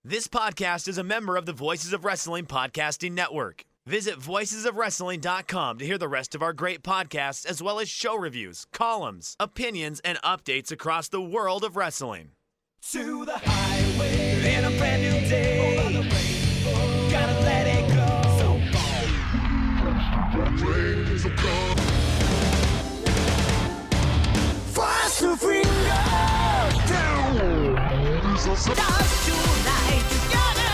This podcast is a member of the Voices of Wrestling Podcasting Network. Visit voicesofwrestling.com to hear the rest of our great podcasts, as well as show reviews, columns, opinions, and updates across the world of wrestling. To the highway in a brand new day. Over the rainbow, gotta let it go. So far. Fast to freedom. Stars tonight together.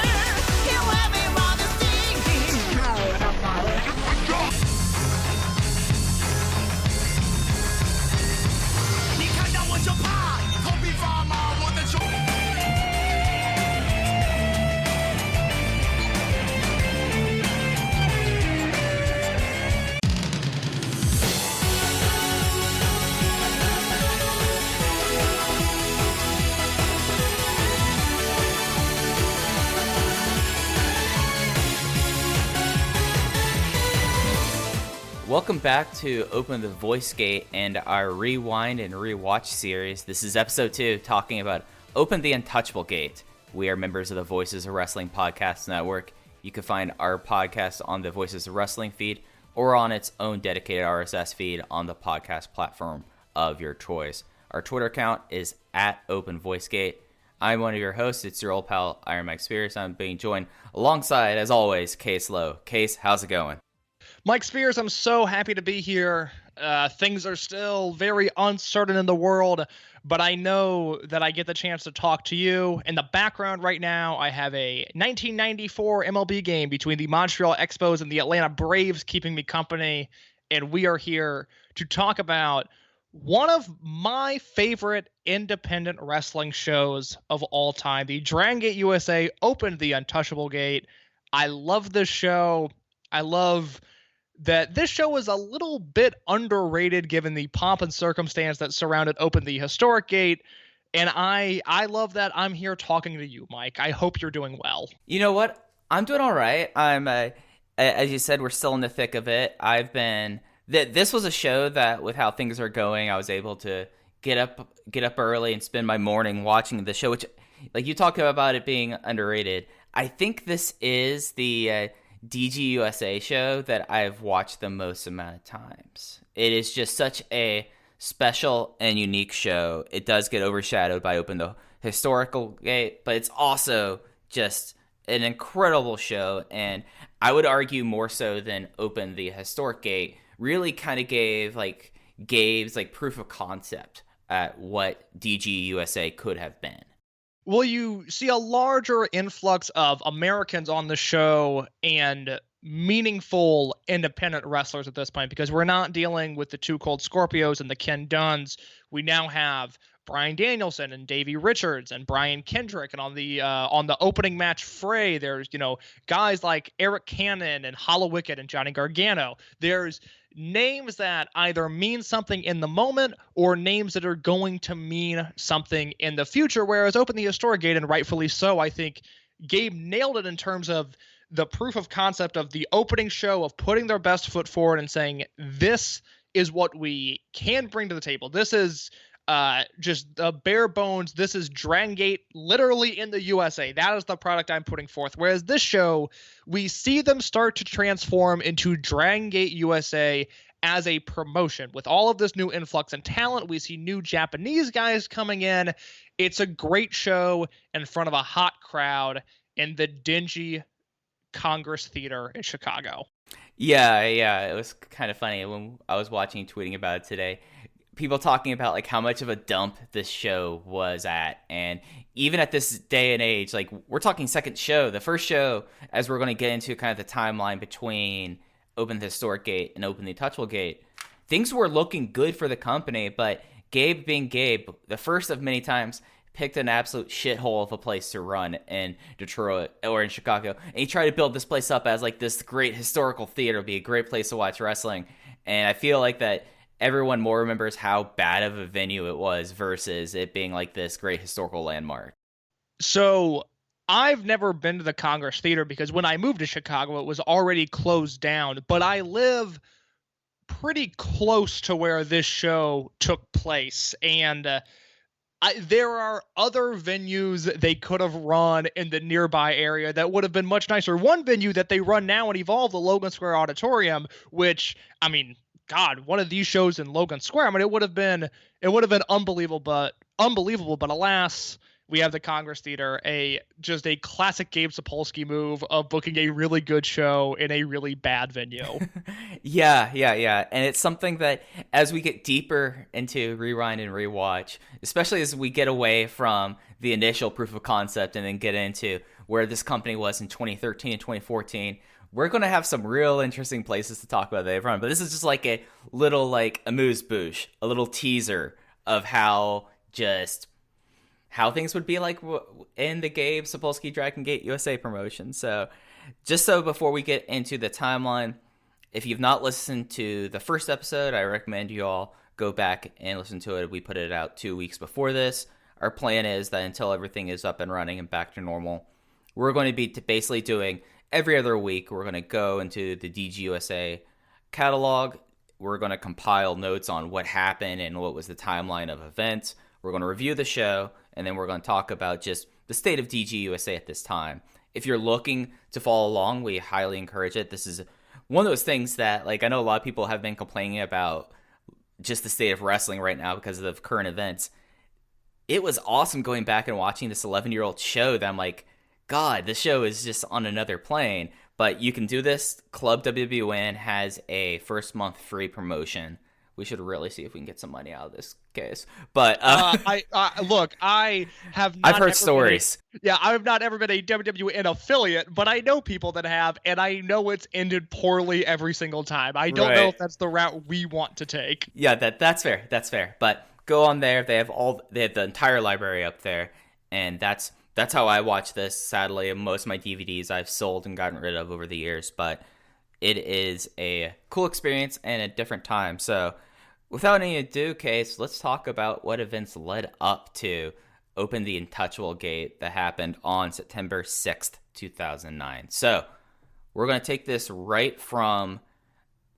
Here everyone is singing. 你看到我就怕，头皮发麻，我的手。Welcome back to Open the Voice Gate and our Rewind and Rewatch series. This is episode 2, talking about Open the Untouchable Gate. We are members of the Voices of Wrestling Podcast Network. You can find our podcast on the Voices of Wrestling feed or on its own dedicated RSS feed on the podcast platform of your choice. Our Twitter account is @OpenVoiceGate. I'm one of your hosts. It's your old pal, Iron Mike Spears. I'm being joined alongside, as always, Case Lowe. Case, how's it going? Mike Spears, I'm so happy to be here. Things are still very uncertain in the world, but I know that I get the chance to talk to you. In the background right now, I have a 1994 MLB game between the Montreal Expos and the Atlanta Braves keeping me company, and we are here to talk about one of my favorite independent wrestling shows of all time. The Dragongate USA opened the Untouchable Gate. I love this show. I love that this show is a little bit underrated given the pomp and circumstance that surrounded Open the Historic Gate. And I love that I'm here talking to you, Mike. I hope you're doing well. You know what? I'm doing all right. I'm, as you said, we're still in the thick of it. This was a show that, with how things are going, I was able to get up early and spend my morning watching the show, which, like you talked about it being underrated. I think this is the DGUSA show that I've watched the most amount of times. It is just such a special and unique show. It does get overshadowed by Open the Historical Gate, but it's also just an incredible show, and I would argue more so than Open the Historic Gate really kind of gave Gabe's proof of concept at what DGUSA could have been. Well, you see a larger influx of Americans on the show and meaningful independent wrestlers at this point, because we're not dealing with the Two Cold Scorpios and the Ken Dunns. We now have Bryan Danielson and Davey Richards and Brian Kendrick, and on the opening match fray, there's guys like Eric Cannon and Hollow Wicked and Johnny Gargano. There's names that either mean something in the moment or names that are going to mean something in the future, whereas Open the Historic Gate, and rightfully so, I think Gabe nailed it in terms of the proof of concept of the opening show, of putting their best foot forward and saying, this is what we can bring to the table. This is just the bare bones. This is Dragongate literally in the USA. That is the product I'm putting forth. Whereas this show, we see them start to transform into Dragongate USA as a promotion. With all of this new influx and talent, we see new Japanese guys coming in. It's a great show in front of a hot crowd in the dingy Congress Theater in Chicago. Yeah, it was kind of funny when I was watching, tweeting about it today. People talking about how much of a dump this show was at, and even at this day and age, we're talking second show. The first show, as we're going to get into kind of the timeline between Open the Historic Gate and Open the Untouchable Gate, things were looking good for the company, but Gabe being Gabe, the first of many times, picked an absolute shithole of a place to run in Detroit or in Chicago, and he tried to build this place up as this great historical theater, be a great place to watch wrestling, and I feel like that everyone more remembers how bad of a venue it was versus it being this great historical landmark. So I've never been to the Congress Theater because when I moved to Chicago, it was already closed down, but I live pretty close to where this show took place. And There are other venues they could have run in the nearby area that would have been much nicer. One venue that they run now and Evolve, the Logan Square Auditorium, which, I mean, God, one of these shows in Logan Square, I mean, it would have been unbelievable, but alas, we have the Congress Theater, just a classic Gabe Sapolsky move of booking a really good show in a really bad venue. Yeah. And it's something that as we get deeper into Rewind and Rewatch, especially as we get away from the initial proof of concept and then get into where this company was in 2013 and 2014, we're going to have some real interesting places to talk about that they've run. But this is just like a little like amuse-bouche, a little teaser of how things would be like in the Gabe Sapolsky Dragongate USA promotion. So just so before we get into the timeline, if you've not listened to the first episode, I recommend you all go back and listen to it. We put it out 2 weeks before this. Our plan is that until everything is up and running and back to normal, we're going to be basically doing every other week. We're going to go into the DGUSA catalog. We're going to compile notes on what happened and what was the timeline of events. We're going to review the show, and then we're going to talk about just the state of DGUSA at this time. If you're looking to follow along, we highly encourage it. This is one of those things that, like, I know a lot of people have been complaining about just the state of wrestling right now because of the current events. It was awesome going back and watching this 11-year-old show that I'm like, God, this show is just on another plane. But you can do this. Club WWN has a first month free promotion. We should really see if we can get some money out of this case. But I have not I've heard stories. I have not ever been a WWN affiliate, but I know people that have, and I know it's ended poorly every single time. I don't know if that's the route we want to take. Yeah, that's fair. That's fair. But go on there. They have the entire library up there, and that's how I watch this. Sadly, most of my DVDs I've sold and gotten rid of over the years, but it is a cool experience and a different time. So without any ado, Case, let's talk about what events led up to Open the Untouchable Gate that happened on September 6th, 2009. So we're going to take this right from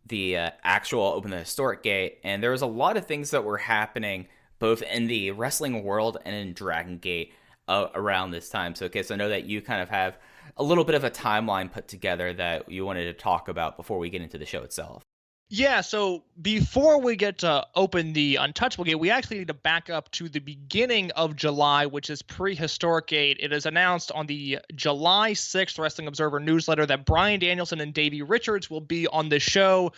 the actual Open the Historic Gate, and there was a lot of things that were happening both in the wrestling world and in Dragon Gate around this time. So, Case, I know that you kind of have a little bit of a timeline put together that you wanted to talk about before we get into the show itself. Yeah, so before we get to Open the Untouchable Gate, we actually need to back up to the beginning of July, which is Prehistoric Gate. It is announced on the July 6th Wrestling Observer newsletter that Bryan Danielson and Davey Richards will be on the show.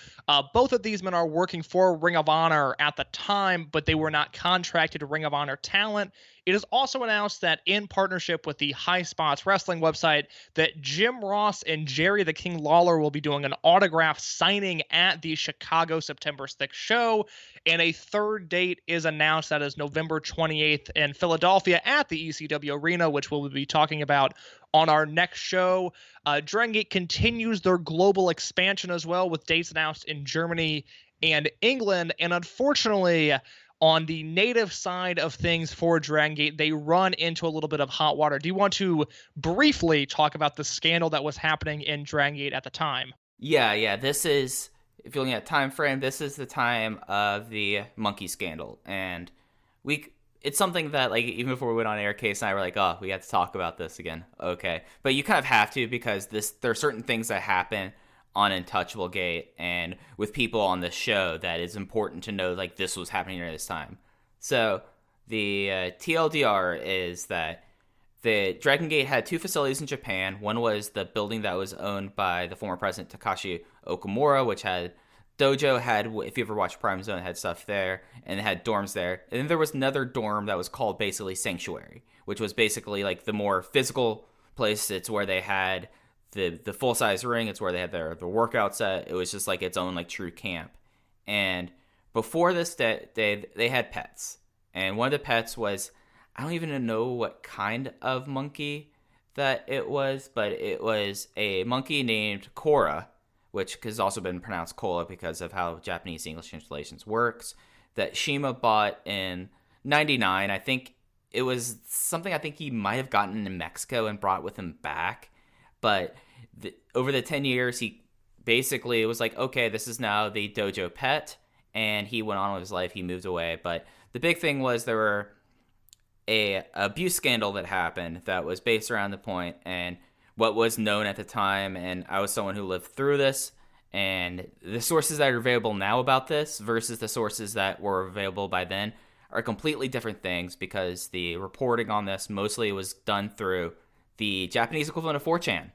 Both of these men are working for Ring of Honor at the time, but they were not contracted to Ring of Honor talent. It is also announced that in partnership with the High Spots Wrestling website, that Jim Ross and Jerry the King Lawler will be doing an autograph signing at the Chicago September 6th show. And a third date is announced, that is November 28th in Philadelphia at the ECW Arena, which we'll be talking about on our next show. Dragongate continues their global expansion as well, with dates announced in Germany and England. And unfortunately, on the native side of things for Dragongate, they run into a little bit of hot water. Do you want to briefly talk about the scandal that was happening in Dragongate at the time? Yeah. This is, if you're looking at time frame, this is the time of the monkey scandal. And it's something that, like, even before we went on air, Case and I were like, oh, we have to talk about this again. Okay. But you kind of have to, because there are certain things that happen on Untouchable Gate and with people on the show that is important to know, like, this was happening at this time. So the TLDR is that the Dragongate had two facilities in Japan. One was the building that was owned by the former president Takashi Okamura, which had dojo, if you ever watched Prime Zone, it had stuff there, and it had dorms there. And then there was another dorm that was called basically Sanctuary, which was basically like the more physical place. It's where they had the full-size ring. It's where they had their workout set. It was just like its own, like, true camp. And before this, they had pets. And one of the pets was, I don't even know what kind of monkey that it was, but it was a monkey named Kora, which has also been pronounced Cola because of how Japanese English translations works, that Shima bought in 99. I think it was something I think he might have gotten in Mexico and brought with him back. But over the 10 years, he basically was like, okay, this is now the dojo pet, and he went on with his life. He moved away. But the big thing was there were a abuse scandal that happened that was based around the point and what was known at the time. And I was someone who lived through this, and the sources that are available now about this versus the sources that were available by then are completely different things, because the reporting on this mostly was done through the Japanese equivalent of 4chan.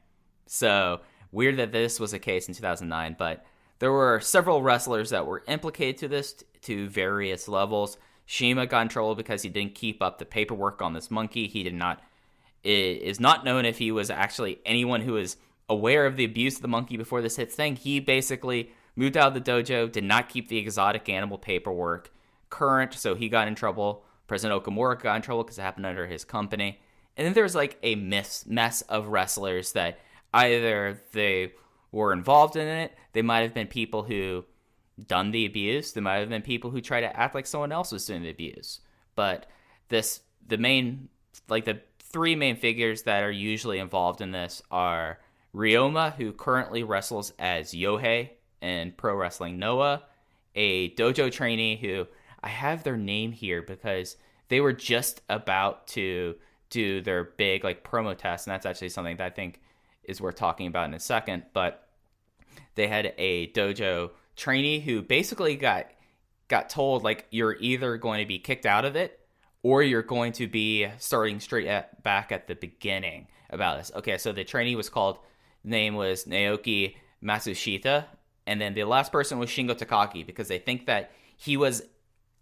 So weird that this was a case in 2009, but there were several wrestlers that were implicated to this to various levels. Shima got in trouble because he didn't keep up the paperwork on this monkey. It is not known if he was actually anyone who was aware of the abuse of the monkey before this hit thing. He basically moved out of the dojo, did not keep the exotic animal paperwork current, so he got in trouble. President Okamura got in trouble because it happened under his company. And then there's like a mess of wrestlers that either they were involved in it, they might have been people who done the abuse, they might have been people who try to act like someone else was doing the abuse. But the three main figures that are usually involved in this are Ryoma, who currently wrestles as Yohei in Pro Wrestling Noah, a dojo trainee who I have their name here because they were just about to do their big like promo test, and that's actually something that I think is worth talking about in a second. But they had a dojo trainee who basically got told, like, you're either going to be kicked out of it or you're going to be starting back at the beginning about this. Okay, so the trainee name was Naoki Matsushita, and then the last person was Shingo Takagi, because they think that he was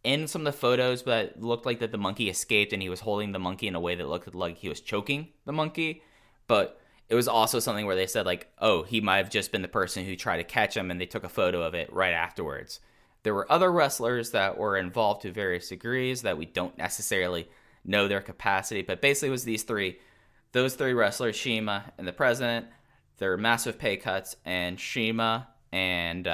in some of the photos, but it looked like that the monkey escaped and he was holding the monkey in a way that looked like he was choking the monkey. But it was also something where they said, like, oh, he might have just been the person who tried to catch him, and they took a photo of it right afterwards. There were other wrestlers that were involved to various degrees that we don't necessarily know their capacity, but basically it was those three wrestlers, Shima and the president. There were massive pay cuts, and Shima and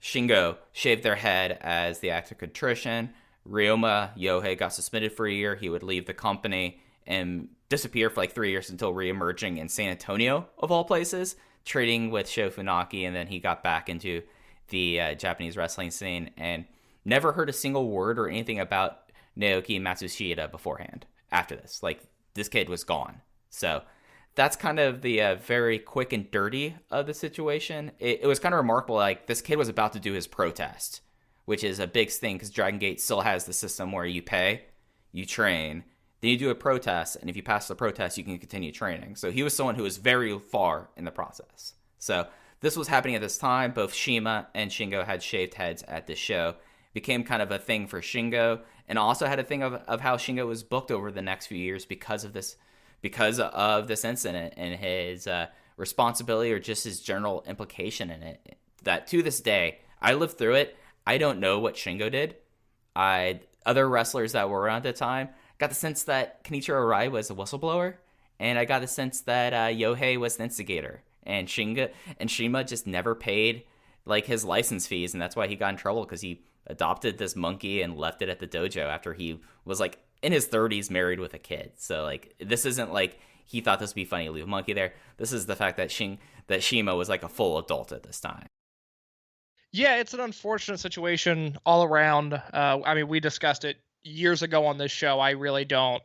Shingo shaved their head as the act of contrition. Ryoma Yohei got suspended for a year. He would leave the company and disappear for like 3 years until reemerging in San Antonio, of all places, trading with Sho Funaki, and then he got back into the Japanese wrestling scene and never heard a single word or anything about Naoki Matsushita beforehand after this. Like, this kid was gone. So that's kind of the very quick and dirty of the situation. It was kind of remarkable, like, this kid was about to do his protest, which is a big thing because Dragongate still has the system where you pay, you train, then you do a protest, and if you pass the protest, you can continue training. So he was someone who was very far in the process. So this was happening at this time. Both Shima and Shingo had shaved heads at the show. It became kind of a thing for Shingo, and also had a thing of how Shingo was booked over the next few years because of this incident and his responsibility, or just his general implication in it. That to this day, I lived through it. I don't know what Shingo did. Other wrestlers that were around at the time got the sense that Kenichiro Arai was a whistleblower, and I got the sense that Yohei was the instigator, and Shima just never paid like his license fees, and that's why he got in trouble, because he adopted this monkey and left it at the dojo after he was like in his 30s, married with a kid. So like, this isn't like he thought this would be funny to leave a monkey there. This is the fact that Shima was like a full adult at this time. Yeah, it's an unfortunate situation all around. I mean, we discussed it years ago on this show. I really don't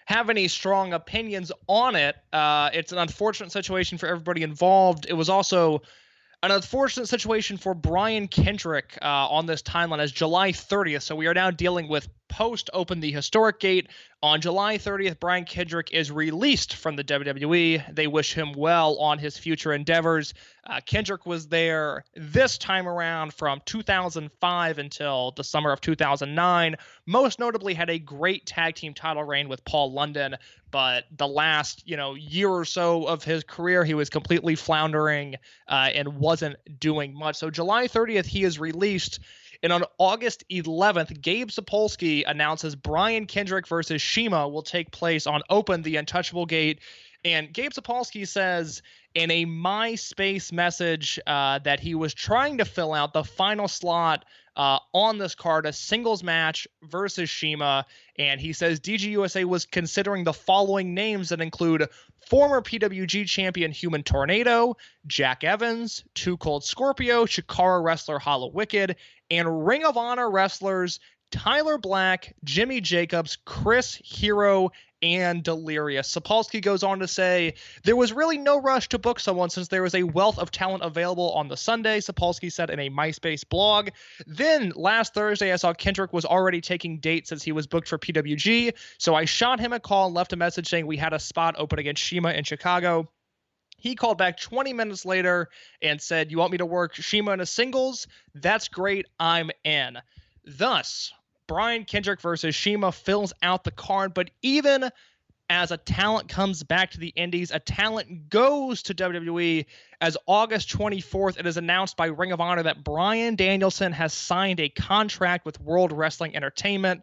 have any strong opinions on it. It's an unfortunate situation for everybody involved. It was also an unfortunate situation for Brian Kendrick on this timeline as July 30th. So we are now dealing with post Open the Historic Gate. On July 30th, Brian Kendrick is released from the WWE. They wish him well on his future endeavors. Kendrick was there this time around from 2005 until the summer of 2009. Most notably had a great tag team title reign with Paul London, but the last, year or so of his career, he was completely floundering and wasn't doing much. So July 30th, he is released. And on August 11th, Gabe Sapolsky announces Brian Kendrick versus Shima will take place on Open the Untouchable Gate. And Gabe Sapolsky says in a MySpace message that he was trying to fill out the final slot on this card, a singles match versus Shima. And he says DGUSA was considering the following names that include former PWG champion Human Tornado, Jack Evans, Too Cold Scorpio, Chikara wrestler Hollow Wicked, and Ring of Honor wrestlers Tyler Black, Jimmy Jacobs, Chris Hero, and Delirious. Sapolsky goes on to say, there was really no rush to book someone since there was a wealth of talent available on the Sunday, Sapolsky said in a MySpace blog. Then last Thursday, I saw Kendrick was already taking dates since he was booked for PWG, so I shot him a call and left a message saying we had a spot open against Shima in Chicago. He called back 20 minutes later and said, you want me to work Shima in a singles? That's great, I'm in. Thus, Brian Kendrick versus Shima fills out the card, but even as a talent comes back to the Indies, a talent goes to WWE. As August 24th, it is announced by Ring of Honor that Bryan Danielson has signed a contract with World Wrestling Entertainment.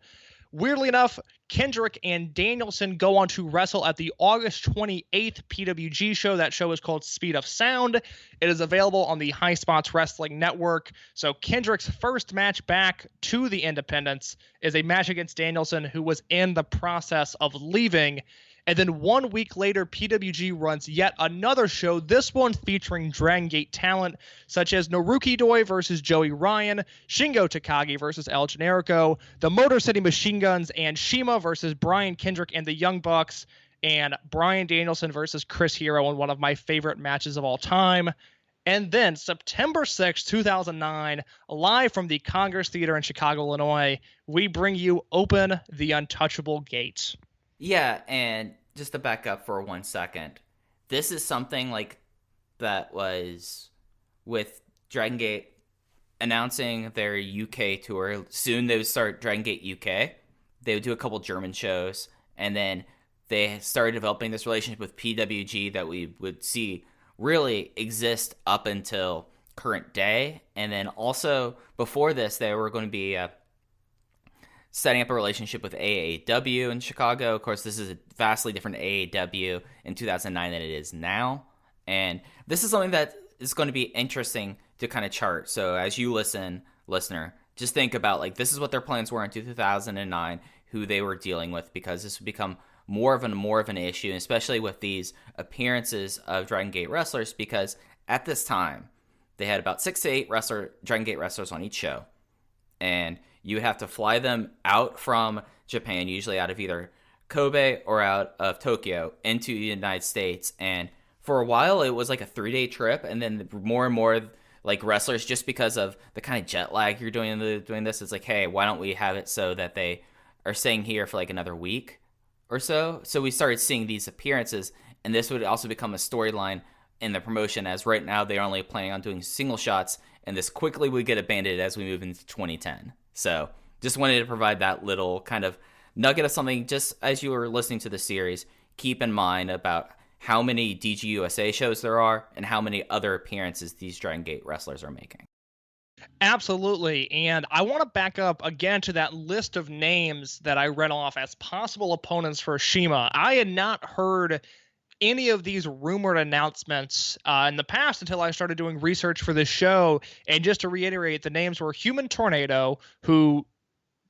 Weirdly enough, Kendrick and Danielson go on to wrestle at the August 28th PWG show. That show is called Speed of Sound. It is available on the High Spots Wrestling Network. So Kendrick's first match back to the independents is a match against Danielson, who was in the process of leaving. And then 1 week later, PWG runs yet another show, this one featuring Dragongate talent such as Naruki Doi versus Joey Ryan, Shingo Takagi versus El Generico, the Motor City Machine Guns, and Shima versus Brian Kendrick and the Young Bucks, and Bryan Danielson versus Chris Hero in one of my favorite matches of all time. And then September 6, 2009, live from the Congress Theater in Chicago, Illinois, we bring you Open the Untouchable Gate. Yeah, and just to back up for 1 second, this is something like that was with Dragongate announcing their UK tour. Soon they would start Dragongate UK. They would do a couple German shows, and then they started developing this relationship with PWG that we would see really exist up until current day. And then also before this, they were going to be setting up a relationship with AAW in Chicago. Of course, this is a vastly different AAW in 2009 than it is now. And this is something that is going to be interesting to kind of chart. So as you listen, listener, just think about, like, this is what their plans were in 2009, who they were dealing with, because this would become more of an issue, and especially with these appearances of Dragongate wrestlers, because at this time, they had about 6 to 8 Dragongate wrestlers on each show. And you would have to fly them out from Japan, usually out of either Kobe or out of Tokyo, into the United States. And for a while, it was like a 3-day trip. And then more and more, like, wrestlers, just because of the kind of jet lag you're doing this, it's like, hey, why don't we have it so that they are staying here for like another week or so? So we started seeing these appearances, and this would also become a storyline in the promotion, as right now they're only planning on doing single shots, and this quickly would get abandoned as we move into 2010. So just wanted to provide that little kind of nugget of something, just as you were listening to the series, keep in mind about how many DGUSA shows there are and how many other appearances these Dragongate wrestlers are making. Absolutely. And I want to back up again to that list of names that I read off as possible opponents for Shima. I had not heard any of these rumored announcements in the past until I started doing research for this show. And just to reiterate, the names were Human Tornado, who,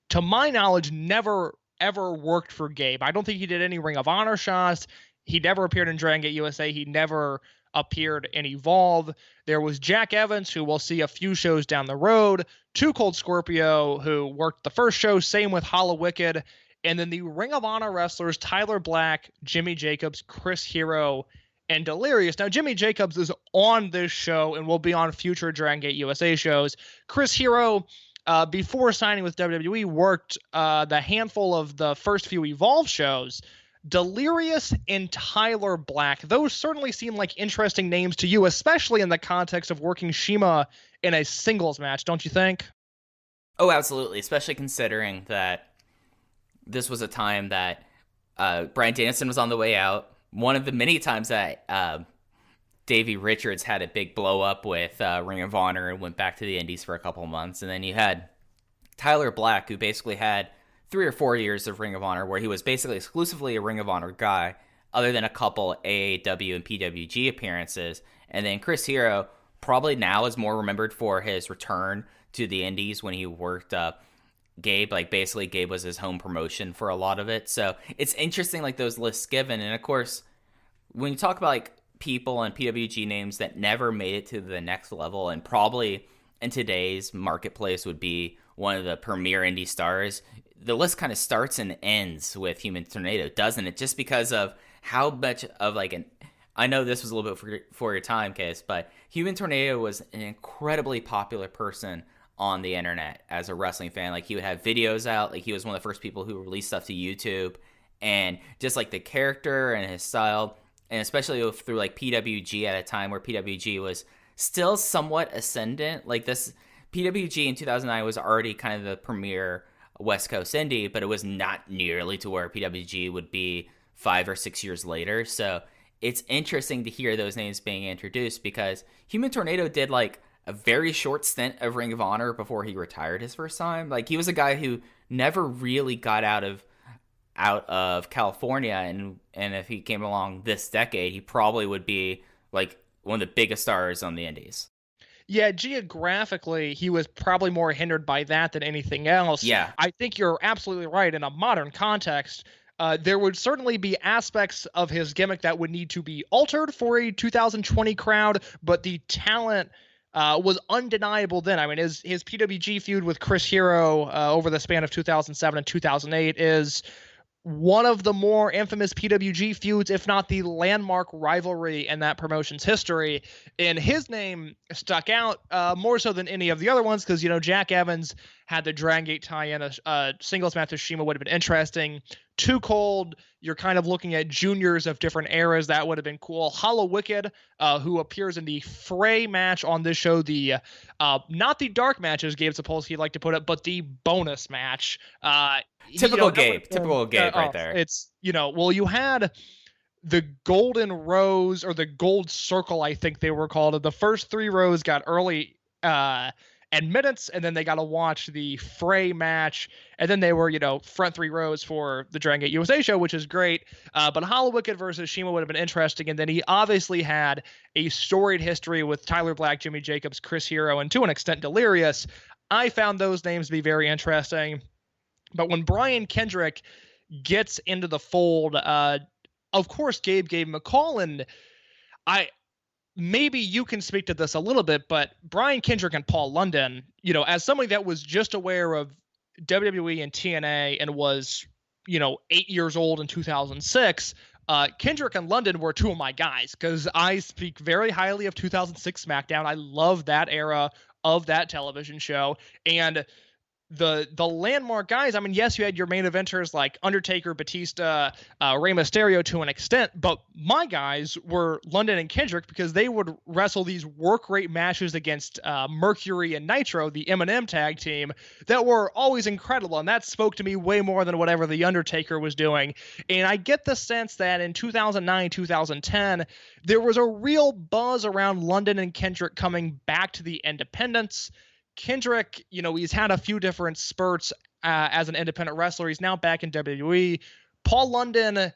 to my knowledge, never ever worked for Gabe. I don't think he did any Ring of Honor shots. He never appeared in Dragongate USA. He never appeared in Evolve. There was Jack Evans, who we'll see a few shows down the road. Too Cold Scorpio, who worked the first show. Same with Hollow Wicked. And then the Ring of Honor wrestlers, Tyler Black, Jimmy Jacobs, Chris Hero, and Delirious. Now, Jimmy Jacobs is on this show and will be on future Dragongate USA shows. Chris Hero, before signing with WWE, worked the handful of the first few Evolve shows. Delirious and Tyler Black, those certainly seem like interesting names to you, especially in the context of working Shima in a singles match, don't you think? Oh, absolutely, especially considering that this was a time that Bryan Danielson was on the way out. One of the many times that Davey Richards had a big blow up with Ring of Honor and went back to the Indies for a couple months. And then you had Tyler Black, who basically had 3 or 4 years of Ring of Honor where he was basically exclusively a Ring of Honor guy, other than a couple AAW and PWG appearances. And then Chris Hero probably now is more remembered for his return to the Indies when he worked Gabe. Like, basically Gabe was his home promotion for a lot of it. So it's interesting, like, those lists given. And of course, when you talk about like people and PWG names that never made it to the next level, and probably in today's marketplace would be one of the premier indie stars, the list kind of starts and ends with Human Tornado, doesn't it? Just because of how much of like an, I know this was a little bit for your time, Case, but Human Tornado was an incredibly popular person on the internet as a wrestling fan. Like, he would have videos out, like he was one of the first people who released stuff to YouTube, and just like the character and his style, and especially through like PWG at a time where PWG was still somewhat ascendant. Like, this PWG in 2009 was already kind of the premier West Coast indie, but it was not nearly to where PWG would be 5 or 6 years later. So it's interesting to hear those names being introduced, because Human Tornado did like a very short stint of Ring of Honor before he retired his first time. Like, he was a guy who never really got out of California, and if he came along this decade, he probably would be like one of the biggest stars on the indies. Yeah, geographically, he was probably more hindered by that than anything else. Yeah. I think you're absolutely right. In a modern context, there would certainly be aspects of his gimmick that would need to be altered for a 2020 crowd, but the talent was undeniable then. I mean, his PWG feud with Chris Hero over the span of 2007 and 2008 is one of the more infamous PWG feuds, if not the landmark rivalry in that promotion's history. And his name stuck out more so than any of the other ones, because, Jack Evans had the Dragongate tie-in. A singles match with Shima would have been interesting. Too Cold, you're kind of looking at juniors of different eras. That would have been cool. Hollow Wicked, who appears in the Fray match on this show, the not the dark match, as Gabe Sapolsky liked to put it, but the bonus match. Typical Gabe right there. It's, you had the Golden Rose, or the Gold Circle, I think they were called. The first 3 rows got early admittance, and then they got to watch the Fray match, and then they were, front 3 rows for the Dragon Gate USA show, which is great. But Hollow Wicked versus Shima would have been interesting, and then he obviously had a storied history with Tyler Black, Jimmy Jacobs, Chris Hero, and to an extent Delirious. I found those names to be very interesting. But when Brian Kendrick gets into the fold, of course, Gabe gave him a call, and maybe you can speak to this a little bit, but Brian Kendrick and Paul London, as somebody that was just aware of WWE and TNA and was, 8 years old in 2006, Kendrick and London were 2 of my guys, because I speak very highly of 2006 SmackDown. I love that era of that television show. And the landmark guys, I mean, yes, you had your main eventers like Undertaker, Batista, Rey Mysterio to an extent, but my guys were London and Kendrick, because they would wrestle these work rate matches against Mercury and Nitro, the M&M tag team, that were always incredible, and that spoke to me way more than whatever the Undertaker was doing. And I get the sense that in 2009, 2010, there was a real buzz around London and Kendrick coming back to the independents. Kendrick, he's had a few different spurts as an independent wrestler. He's now back in WWE. Paul London,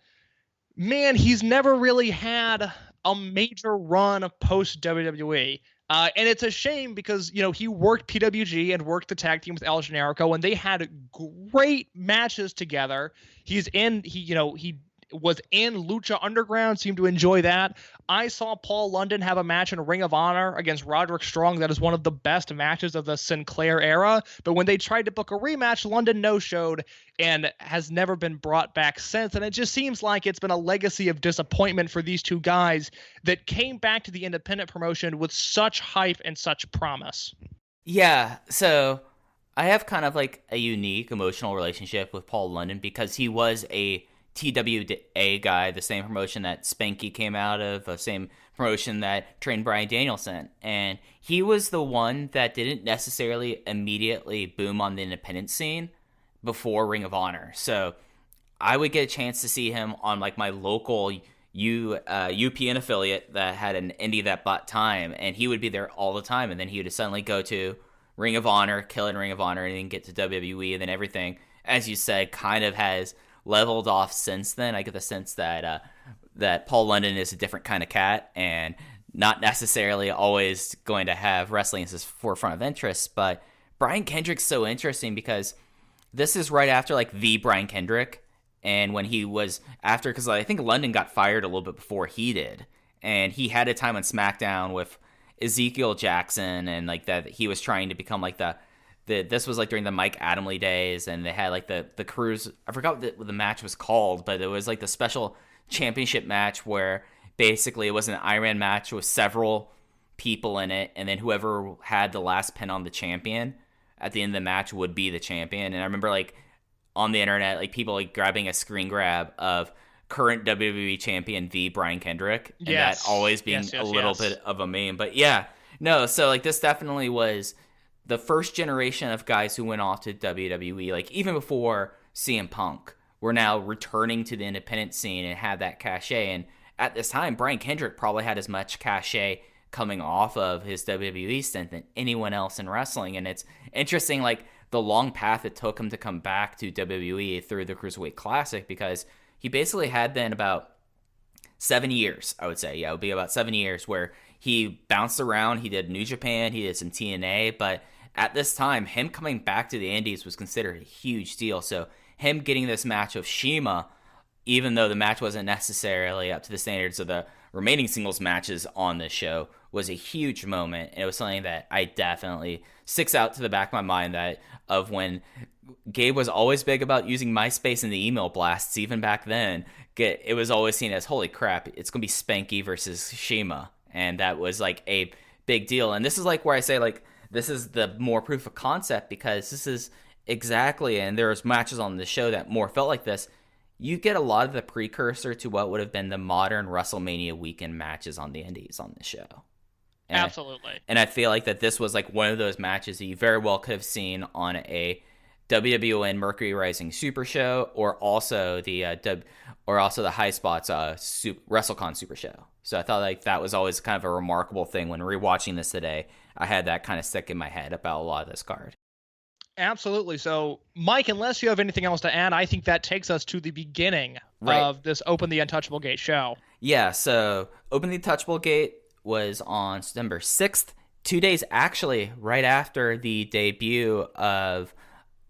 man, he's never really had a major run post WWE. And it's a shame, because, he worked PWG and worked the tag team with El Generico, and they had great matches together. He was in Lucha Underground, seemed to enjoy that. I saw Paul London have a match in Ring of Honor against Roderick Strong that is one of the best matches of the Sinclair era, but when they tried to book a rematch, London no-showed and has never been brought back since, and it just seems like it's been a legacy of disappointment for these 2 guys that came back to the independent promotion with such hype and such promise. Yeah, so I have kind of like a unique emotional relationship with Paul London, because he was a TWA guy, the same promotion that Spanky came out of, the same promotion that trained Bryan Danielson. And he was the one that didn't necessarily immediately boom on the independent scene before Ring of Honor. So I would get a chance to see him on like my local UPN affiliate that had an indie that bought time, and he would be there all the time. And then he would suddenly go to Ring of Honor, kill in Ring of Honor, and then get to WWE, and then everything, as you said, kind of has leveled off since then. I get the sense that that Paul London is a different kind of cat, and not necessarily always going to have wrestling as his forefront of interest. But Brian Kendrick's so interesting, because this is right after like the Brian Kendrick, and when he was after, because I think London got fired a little bit before he did, and he had a time on SmackDown with Ezekiel Jackson, and like that he was trying to become like this was like during the Mike Adamle days, and they had like the cruise. I forgot what the match was called, but it was like the special championship match where basically it was an Iron Man match with several people in it, and then whoever had the last pin on the champion at the end of the match would be the champion. And I remember like on the internet, like people like grabbing a screen grab of current WWE champion v Brian Kendrick, and that always being a little bit of a meme. But yeah, no, so like this definitely was the first generation of guys who went off to WWE, like even before CM Punk, were now returning to the independent scene and had that cachet. And at this time, Brian Kendrick probably had as much cachet coming off of his WWE stint than anyone else in wrestling. And it's interesting, like the long path it took him to come back to WWE through the Cruiserweight Classic, because he basically had then about 7 years, I would say. Yeah, it would be about 7 years where he bounced around. He did New Japan, he did some TNA, but at this time, him coming back to the Indies was considered a huge deal. So him getting this match with CIMA, even though the match wasn't necessarily up to the standards of the remaining singles matches on this show, was a huge moment. And it was something that I definitely sticks out to the back of my mind, that of when Gabe was always big about using MySpace and the email blasts, even back then, it was always seen as, holy crap, it's going to be Spanky versus CIMA. And that was like a big deal. And this is like where I say, like, this is the more proof of concept, because this is exactly, and there's matches on the show that more felt like this. You get a lot of the precursor to what would have been the modern WrestleMania weekend matches on the indies on the show. And Absolutely. And I feel like that this was like one of those matches that you very well could have seen on a WWN Mercury Rising Super Show, or also the High Spots WrestleCon Super Show. So I thought like that was always kind of a remarkable thing. When rewatching this today, I had that kind of stick in my head about a lot of this card. Absolutely. So, Mike, unless you have anything else to add, I think that takes us to the beginning of this Open the Untouchable Gate show. Yeah, so Open the Untouchable Gate was on September 6th, 2 days actually right after the debut of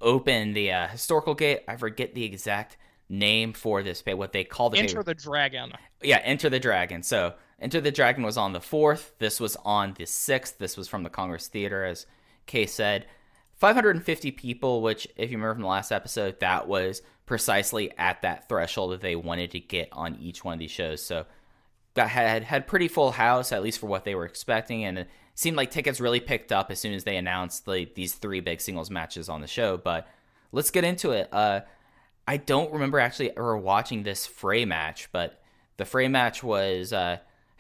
Open the Historical Gate. I forget the exact name for this, what they call the Enter the Dragon. Yeah, Enter the Dragon. So Enter the Dragon was on the 4th. This was on the 6th. This was from the Congress Theater, as Kay said. 550 people, which, if you remember from the last episode, that was precisely at that threshold that they wanted to get on each one of these shows. So had pretty full house, at least for what they were expecting, and it seemed like tickets really picked up as soon as they announced these 3 big singles matches on the show. But let's get into it. I don't remember actually ever watching this Fray match, but the Fray match was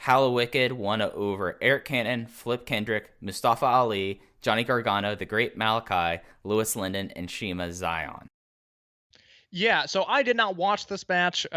Hallowicked won over Eric Cannon, Flip Kendrick, Mustafa Ali, Johnny Gargano, The Great Malachi, Louis Linden, and Shima Zion. Yeah, so I did not watch this match.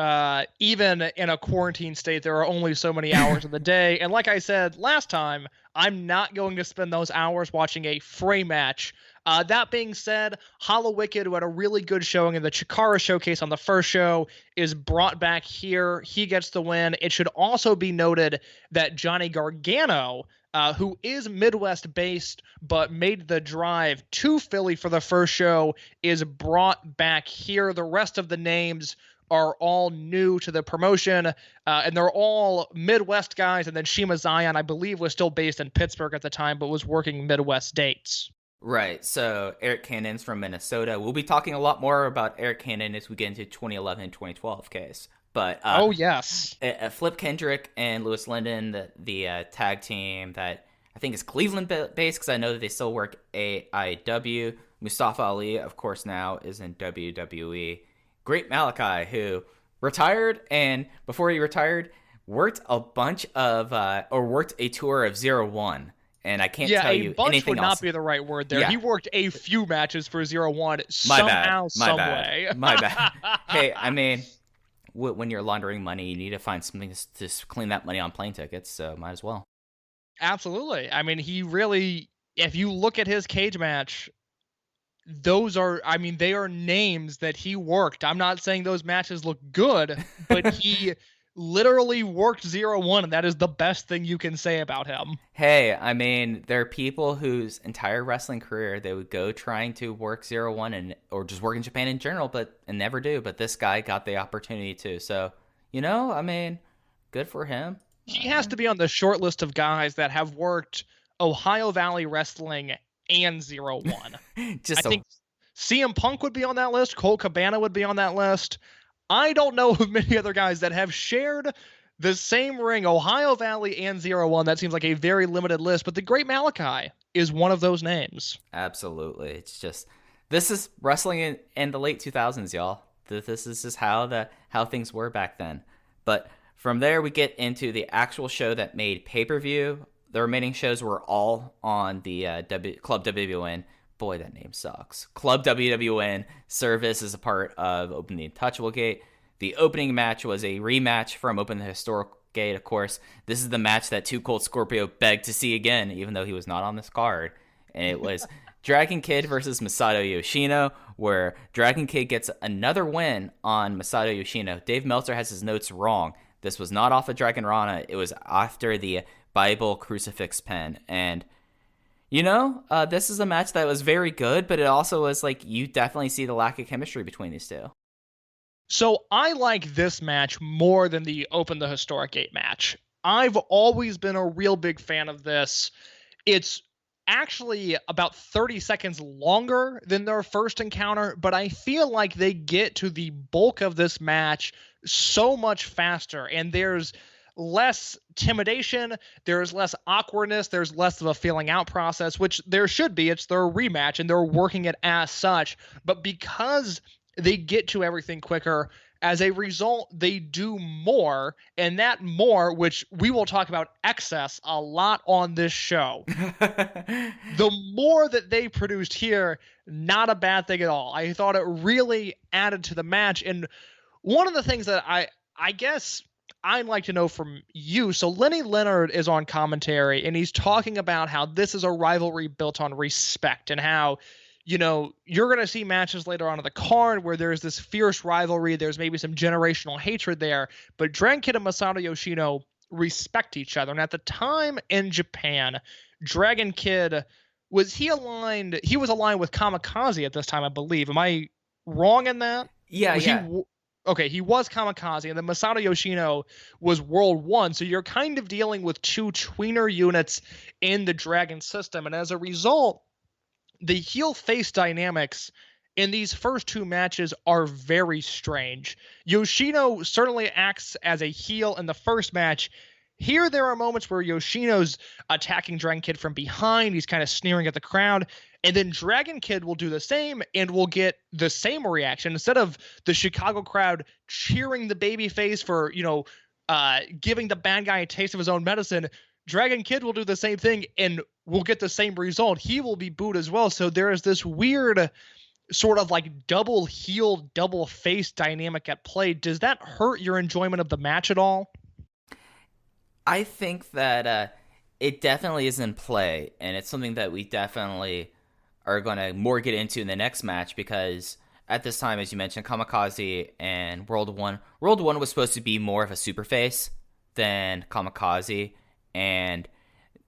Even in a quarantine state, there are only so many hours in the day. And like I said last time, I'm not going to spend those hours watching a Fray match. That being said, Hallowicked, who had a really good showing in the Chikara Showcase on the first show, is brought back here. He gets the win. It should also be noted that Johnny Gargano, who is Midwest-based but made the drive to Philly for the first show, is brought back here. The rest of the names are all new to the promotion, and they're all Midwest guys. And then Shima Zion, I believe, was still based in Pittsburgh at the time, but was working Midwest dates. Right. So Eric Cannon's from Minnesota. We'll be talking a lot more about Eric Cannon as we get into 2011 and 2012 case. But oh yes, Flip Kendrick and Louis Linden, the tag team that I think is Cleveland based, because I know that they still work AIW. Mustafa Ali, of course, now is in WWE. Great Malachi, who retired, and before he retired, worked a tour of 0-1. And I can't tell you anything else. Yeah, a bunch would not be the right word there. Yeah. He worked a few matches for 0-1 somehow, some way. My bad. Hey, I mean, when you're laundering money, you need to find something to clean that money on plane tickets, so might as well. Absolutely. I mean, he really, if you look at his cage match, those are, I mean, they are names that he worked. I'm not saying those matches look good, but he literally worked 0-1, and that is the best thing you can say about him. Hey, I mean, there are people whose entire wrestling career, they would go trying to work 0-1 or just work in Japan in general, and never do. But this guy got the opportunity to. So, I mean, good for him. He has to be on the short list of guys that have worked Ohio Valley Wrestling and 0-1. Just I think CM Punk would be on that list. Colt Cabana would be on that list. I don't know of many other guys that have shared the same ring, Ohio Valley and 0-1. That seems like a very limited list, but the Great Malachi is one of those names. Absolutely. It's just, this is wrestling in the late 2000s, y'all. This is just how things were back then. But from there, we get into the actual show that made pay-per-view. The remaining shows were all on the Club WWN. Boy, that name sucks. Club WWN service is a part of Open the Untouchable Gate. The opening match was a rematch from Open the Historic Gate, of course. This is the match that Too Cold Scorpio begged to see again, even though he was not on this card. And it was Dragon Kid versus Masato Yoshii, where Dragon Kid gets another win on Masato Yoshii. Dave Meltzer has his notes wrong. This was not off of Dragon Rana. It was after the Bible crucifix pen. And, this is a match that was very good, but it also was like, you definitely see the lack of chemistry between these two. So I like this match more than the Open the Historic Gate match. I've always been a real big fan of this. It's actually about 30 seconds longer than their first encounter, but I feel like they get to the bulk of this match so much faster, and there's less intimidation, there's less awkwardness, there's less of a feeling out process, which there should be. It's their rematch, and they're working it as such. But because they get to everything quicker, as a result, they do more, and that more, which we will talk about excess a lot on this show. The more that they produced here, not a bad thing at all. I thought it really added to the match. And one of the things that I guess I'd like to know from you, so Lenny Leonard is on commentary, and he's talking about how this is a rivalry built on respect, and how you're going to see matches later on in the card where there's this fierce rivalry. There's maybe some generational hatred there. But Dragon Kid and Masato Yoshii respect each other. And at the time in Japan, Dragon Kid, was he aligned? He was aligned with Kamikaze at this time, I believe. Am I wrong in that? Yeah. Okay, he was Kamikaze, and then Masato Yoshii was World 1. So you're kind of dealing with two tweener units in the Dragon system. And as a result, the heel-face dynamics in these first two matches are very strange. Yoshino certainly acts as a heel in the first match. Here, there are moments where Yoshino's attacking Dragon Kid from behind. He's kind of sneering at the crowd. And then Dragon Kid will do the same and will get the same reaction. Instead of the Chicago crowd cheering the babyface for, giving the bad guy a taste of his own medicine, Dragon Kid will do the same thing and will get the same result. He will be booed as well. So there is this weird sort of like double heel, double face dynamic at play. Does that hurt your enjoyment of the match at all? I think that it definitely is in play, and it's something that we definitely are going to more get into in the next match, because at this time, as you mentioned, Kamikaze and World 1 was supposed to be more of a super face than Kamikaze. And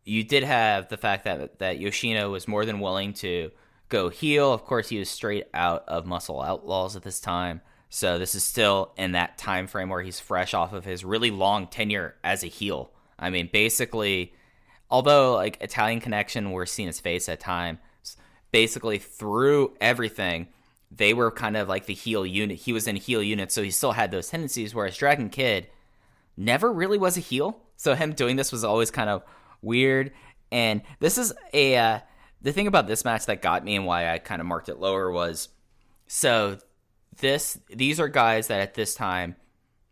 you did have the fact that Yoshino was more than willing to go heel. Of course, he was straight out of Muscle Outlaws at this time. So this is still in that time frame where he's fresh off of his really long tenure as a heel. I mean, basically, although like Italian Connection were seen as face at times, basically through everything, they were kind of like the heel unit. He was in heel unit, so he still had those tendencies, whereas Dragon Kid never really was a heel. So him doing this was always kind of weird. And this is the thing about this match that got me and why I kind of marked it lower was, so these are guys that at this time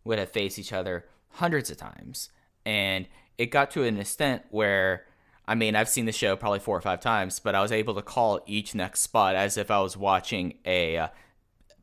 would have faced each other hundreds of times. And it got to an extent where, I mean, I've seen the show probably 4 or 5 times, but I was able to call each next spot as if I was watching a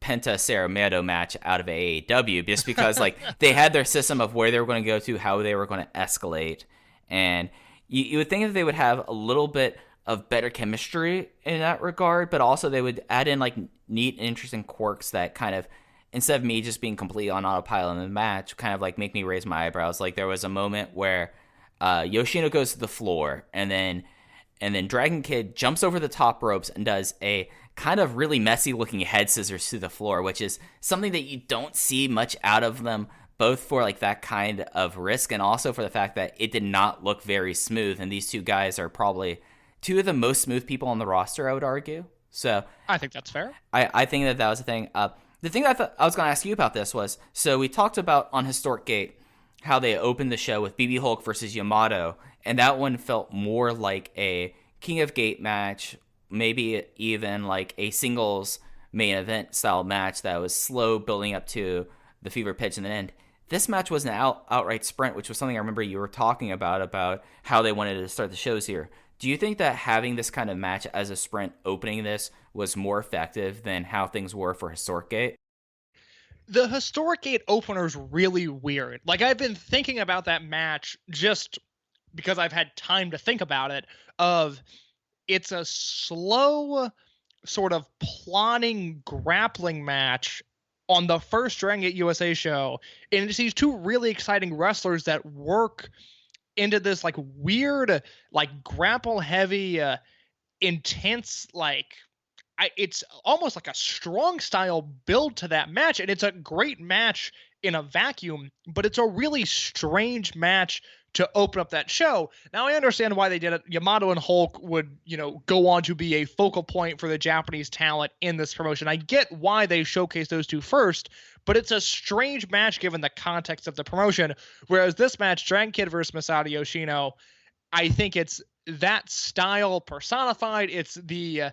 Penta Cerramento match out of AAW, just because like they had their system of where they were going to go to, how they were going to escalate. And you would think that they would have a little bit of better chemistry in that regard, but also they would add in like neat and interesting quirks that kind of, instead of me just being completely on autopilot in the match, kind of like make me raise my eyebrows. Like there was a moment where Yoshino goes to the floor, and then Dragon Kid jumps over the top ropes and does a kind of really messy looking head scissors to the floor, which is something that you don't see much out of them, both for like that kind of risk and also for the fact that it did not look very smooth. And these two guys are probably two of the most smooth people on the roster, I would argue. So I think that's fair. I think that was the thing. The thing that I was going to ask you about this was, so we talked about on Historic Gate how they opened the show with BB Hulk versus Yamato, and that one felt more like a King of Gate match, maybe even like a singles main event style match that was slow building up to the fever pitch in the end. This match was an outright sprint, which was something I remember you were talking about how they wanted to start the shows here. Do you think that having this kind of match as a sprint opening this was more effective than how things were for Historic Gate? The Historic Gate opener is really weird. Like, I've been thinking about that match just because I've had time to think about it, it's a slow sort of plodding grappling match on the first Dragongate USA show, and it's these two really exciting wrestlers that work into this like weird, like grapple heavy, intense, like it's almost like a strong style build to that match, and it's a great match in a vacuum, but it's a really strange match to open up that show. Now, I understand why they did it. Yamato and Hulk would, go on to be a focal point for the Japanese talent in this promotion. I get why they showcased those two first, but it's a strange match given the context of the promotion. Whereas this match, Dragon Kid versus Masato Yoshii, I think it's that style personified. It's the,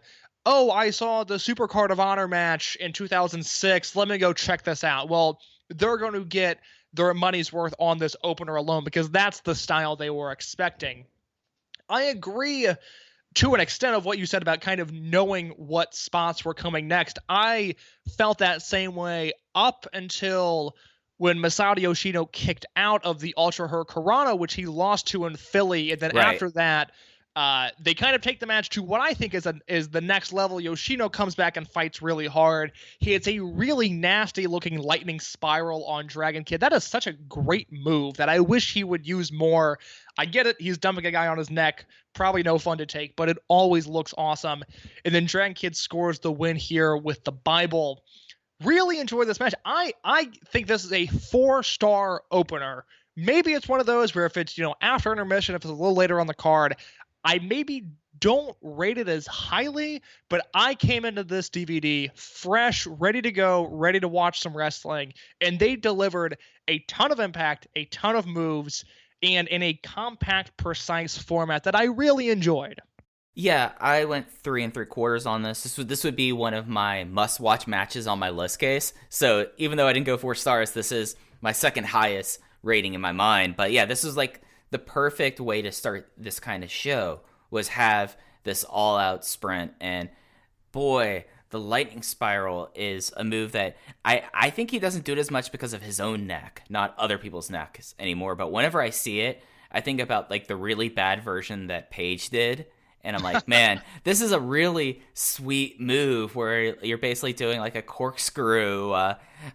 I saw the Super Card of Honor match in 2006. Let me go check this out. Well, they're going to get their money's worth on this opener alone because that's the style they were expecting. I agree to an extent of what you said about kind of knowing what spots were coming next. I felt that same way up until when Masato Yoshii kicked out of the Ultra Hurricanrana, which he lost to in Philly. And then after that, they kind of take the match to what I think is the next level. Yoshino comes back and fights really hard. He hits a really nasty looking lightning spiral on Dragon Kid. That is such a great move that I wish he would use more. I get it. He's dumping a guy on his neck. Probably no fun to take, but it always looks awesome. And then Dragon Kid scores the win here with the Bible. Really enjoy this match. I think this is a 4-star opener. Maybe it's one of those where if it's, after intermission, if it's a little later on the card, I maybe don't rate it as highly, but I came into this DVD fresh, ready to go, ready to watch some wrestling, and they delivered a ton of impact, a ton of moves, and in a compact, precise format that I really enjoyed. Yeah, I went 3 3/4 on this. This would be one of my must-watch matches on my list case. So even though I didn't go 4 stars, this is my second highest rating in my mind. But yeah, this is like the perfect way to start this kind of show, was have this all-out sprint. And boy, the lightning spiral is a move that I think he doesn't do it as much because of his own neck, not other people's necks anymore. But whenever I see it, I think about like the really bad version that Paige did. And I'm like, man, this is a really sweet move where you're basically doing like a corkscrew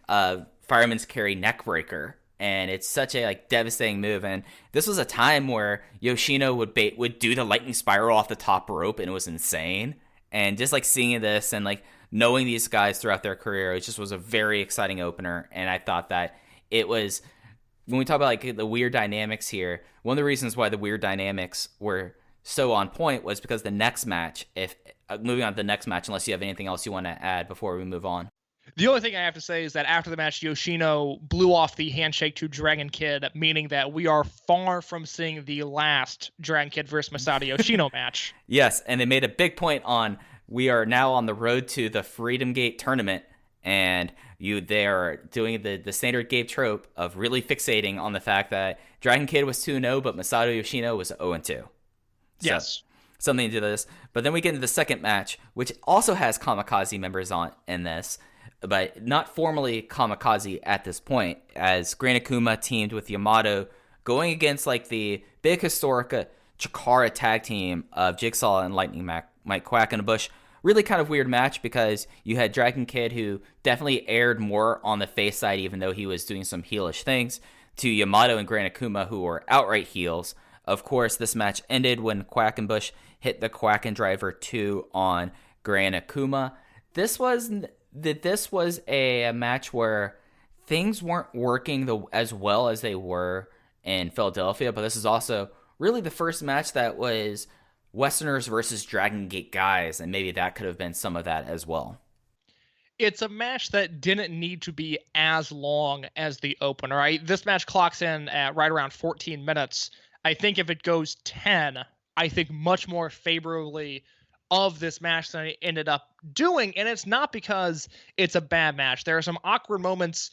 fireman's carry neck breaker. And it's such a like devastating move. And this was a time where Yoshino would do the lightning spiral off the top rope, and it was insane. And just like seeing this and like knowing these guys throughout their career, it just was a very exciting opener. And I thought that it was, when we talk about like the weird dynamics here, one of the reasons why the weird dynamics were so on point was because the next match, moving on to the next match, unless you have anything else you want to add before we move on. The only thing I have to say is that after the match, Yoshino blew off the handshake to Dragon Kid, meaning that we are far from seeing the last Dragon Kid versus Masato Yoshino match. Yes, and they made a big point on, we are now on the road to the Freedom Gate tournament, and they are doing the standard Gabe trope of really fixating on the fact that Dragon Kid was 2-0, but Masato Yoshino was 0-2. Yes. Something to this. But then we get into the second match, which also has Kamikaze members on in this, but not formally Kamikaze at this point, as Gran Akuma teamed with Yamato, going against like the big historic Chikara tag team of Jigsaw and Lightning Mike Quack in a Bush. Really kind of weird match because you had Dragon Kid, who definitely aired more on the face side, even though he was doing some heelish things, to Yamato and Gran Akuma, who were outright heels. Of course, this match ended when Quack and Bush hit the Quack and Driver 2 on Gran Akuma. This was a match where things weren't working as well as they were in Philadelphia, but this is also really the first match that was Westerners versus Dragongate guys, and maybe that could have been some of that as well. It's a match that didn't need to be as long as the opener, right? This match clocks in at right around 14 minutes. I think if it goes 10, I think much more favorably of this match than it ended up doing. And it's not because it's a bad match. There are some awkward moments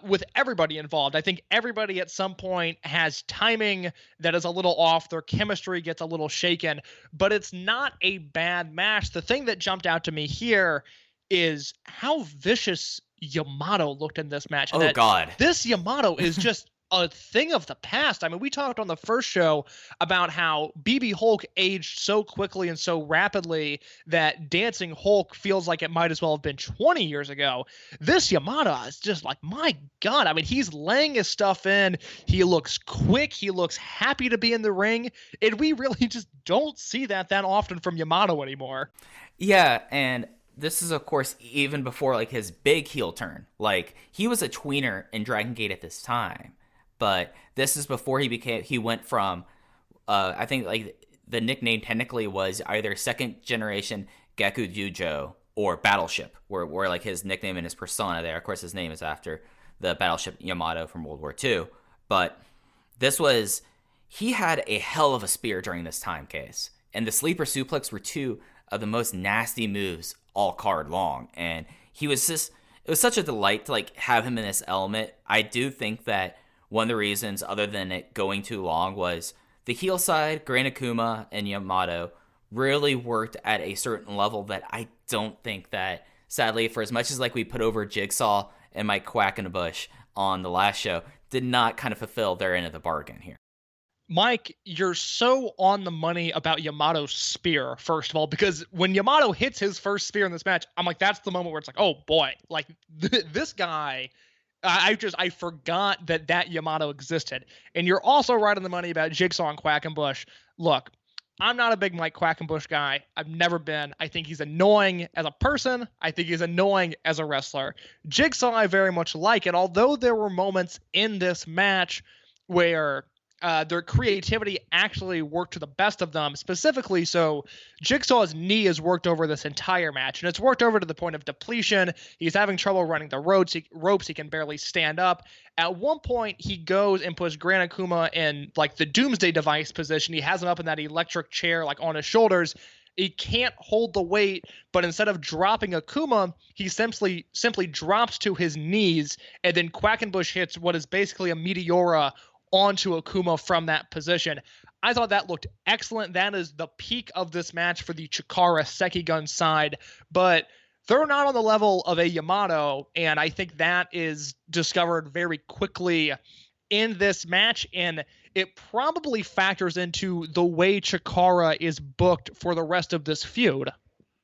with everybody involved. I think everybody at some point has timing that is a little off. Their chemistry gets a little shaken, but it's not a bad match. The thing that jumped out to me here is how vicious Yamato looked in this match. Oh, God. This Yamato is just a thing of the past. I mean, we talked on the first show about how BB Hulk aged so quickly and so rapidly that Dancing Hulk feels like it might as well have been 20 years ago. This Yamato is just like, my God. I mean, he's laying his stuff in. He looks quick. He looks happy to be in the ring. And we really just don't see that often from Yamato anymore. Yeah, and this is, of course, even before like his big heel turn. Like, he was a tweener in Dragon Gate at this time. But this is before he went from, I think like the nickname technically was either second generation Geku Jujo or Battleship, where like his nickname and his persona there. Of course, his name is after the Battleship Yamato from World War II. But he had a hell of a spear during this time case. And the sleeper suplex were two of the most nasty moves all card long. And it was such a delight to like have him in this element. I do think that one of the reasons, other than it going too long, was the heel side, Gran Akuma and Yamato, really worked at a certain level that I don't think that, sadly, for as much as like we put over Jigsaw and Mike Quackenbush on the last show, did not kind of fulfill their end of the bargain here. Mike, you're so on the money about Yamato's spear, first of all, because when Yamato hits his first spear in this match, I'm like, that's the moment where it's like, oh boy, like this guy... I forgot that Yamato existed. And you're also right on the money about Jigsaw and Quackenbush. Look, I'm not a big Mike Quackenbush guy. I've never been. I think he's annoying as a person. I think he's annoying as a wrestler. Jigsaw I very much like, and although there were moments in this match where their creativity actually worked to the best of them, specifically so Jigsaw's knee is worked over this entire match, and it's worked over to the point of depletion. He's having trouble running the ropes. He can barely stand up. At one point, he goes and puts Gran Akuma in like the Doomsday Device position. He has him up in that electric chair like on his shoulders. He can't hold the weight, but instead of dropping Akuma, he simply drops to his knees, and then Quackenbush hits what is basically a Meteora onto Akuma from that position. I thought that looked excellent. That is the peak of this match for the Chikara Sekigun side, but they're not on the level of a Yamato, and I think that is discovered very quickly in this match, and it probably factors into the way Chikara is booked for the rest of this feud.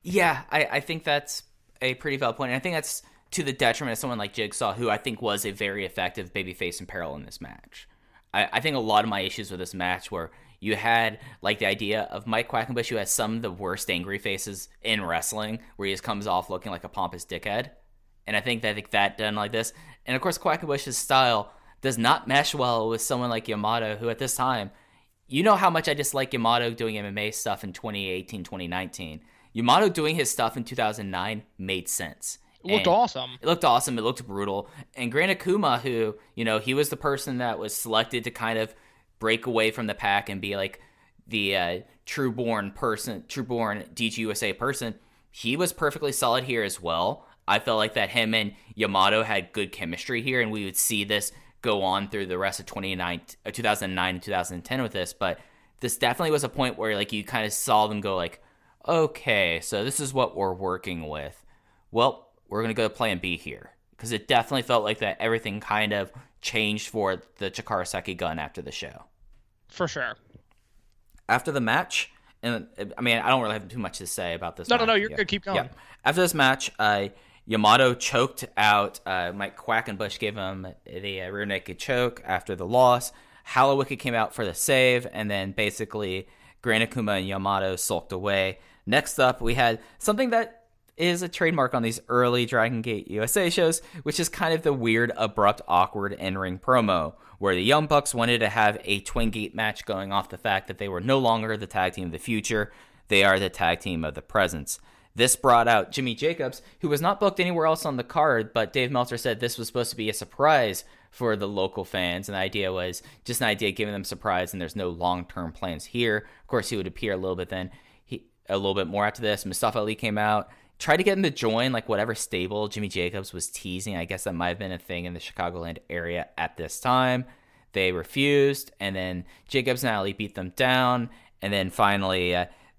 Yeah, I think that's a pretty valid point, and I think that's to the detriment of someone like Jigsaw, who I think was a very effective babyface in peril in this match. I think a lot of my issues with this match were you had like the idea of Mike Quackenbush, who has some of the worst angry faces in wrestling, where he just comes off looking like a pompous dickhead. And I think that done like this. And of course, Quackenbush's style does not mesh well with someone like Yamato, who at this time, you know how much I dislike Yamato doing MMA stuff in 2018, 2019. Yamato doing his stuff in 2009 made sense. It looked awesome. It looked awesome. It looked brutal. And Gran Akuma, who, he was the person that was selected to kind of break away from the pack and be like the true-born DGUSA person. He was perfectly solid here as well. I felt like that him and Yamato had good chemistry here, and we would see this go on through the rest of 2009 and 2010 with this. But this definitely was a point where like you kind of saw them go like, okay, so this is what we're working with. Well, we're going to go to plan B here, because it definitely felt like that everything kind of changed for the Chikara Sekigun after the show. For sure. After the match, and I mean, I don't really have too much to say about this. No, you're good. Keep going. Yeah. After this match, Yamato choked out Mike Quackenbush, gave him the rear naked choke after the loss. Hallowicked came out for the save, and then basically Gran Akuma and Yamato sulked away. Next up, we had something that is a trademark on these early Dragongate USA shows, which is kind of the weird, abrupt, awkward in-ring promo, where the Young Bucks wanted to have a Twin Gate match going off the fact that they were no longer the tag team of the future, they are the tag team of the present. This brought out Jimmy Jacobs, who was not booked anywhere else on the card, but Dave Meltzer said this was supposed to be a surprise for the local fans, and the idea was just an idea giving them surprise, and there's no long-term plans here. Of course, he would appear a little bit a little bit more after this. Mustafa Ali came out, tried to get him to join like whatever stable Jimmy Jacobs was teasing. I guess that might have been a thing in the Chicagoland area at this time. They refused, and then Jacobs and Ali beat them down, and then finally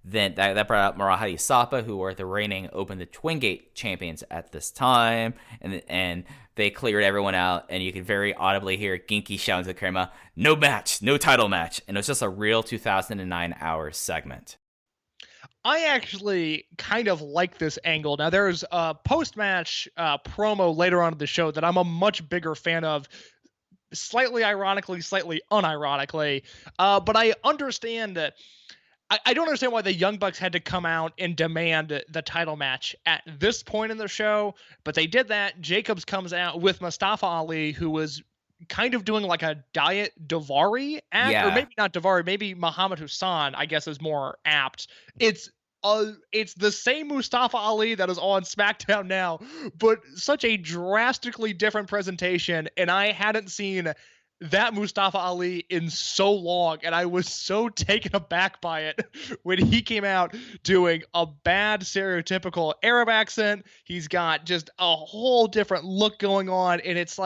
then that brought out Marahadi Sapa, who were the reigning Open the Twin Gate champions at this time, and they cleared everyone out, and you could very audibly hear Genki shouting to the camera, "No match, no title match," and it was just a real 2009 hours segment. I actually kind of like this angle. Now, there's a post-match promo later on in the show that I'm a much bigger fan of, slightly ironically, slightly unironically. But I understand that I don't understand why the Young Bucks had to come out and demand the title match at this point in the show, but they did that. Jacobs comes out with Mustafa Ali, who was kind of doing like a Diet Davari act, or maybe not Davari, maybe Muhammad Hassan, I guess is more apt. It's the same Mustafa Ali that is on SmackDown now, but such a drastically different presentation, and I hadn't seen that Mustafa Ali in so long, and I was so taken aback by it when he came out doing a bad stereotypical Arab accent. He's got just a whole different look going on, and it's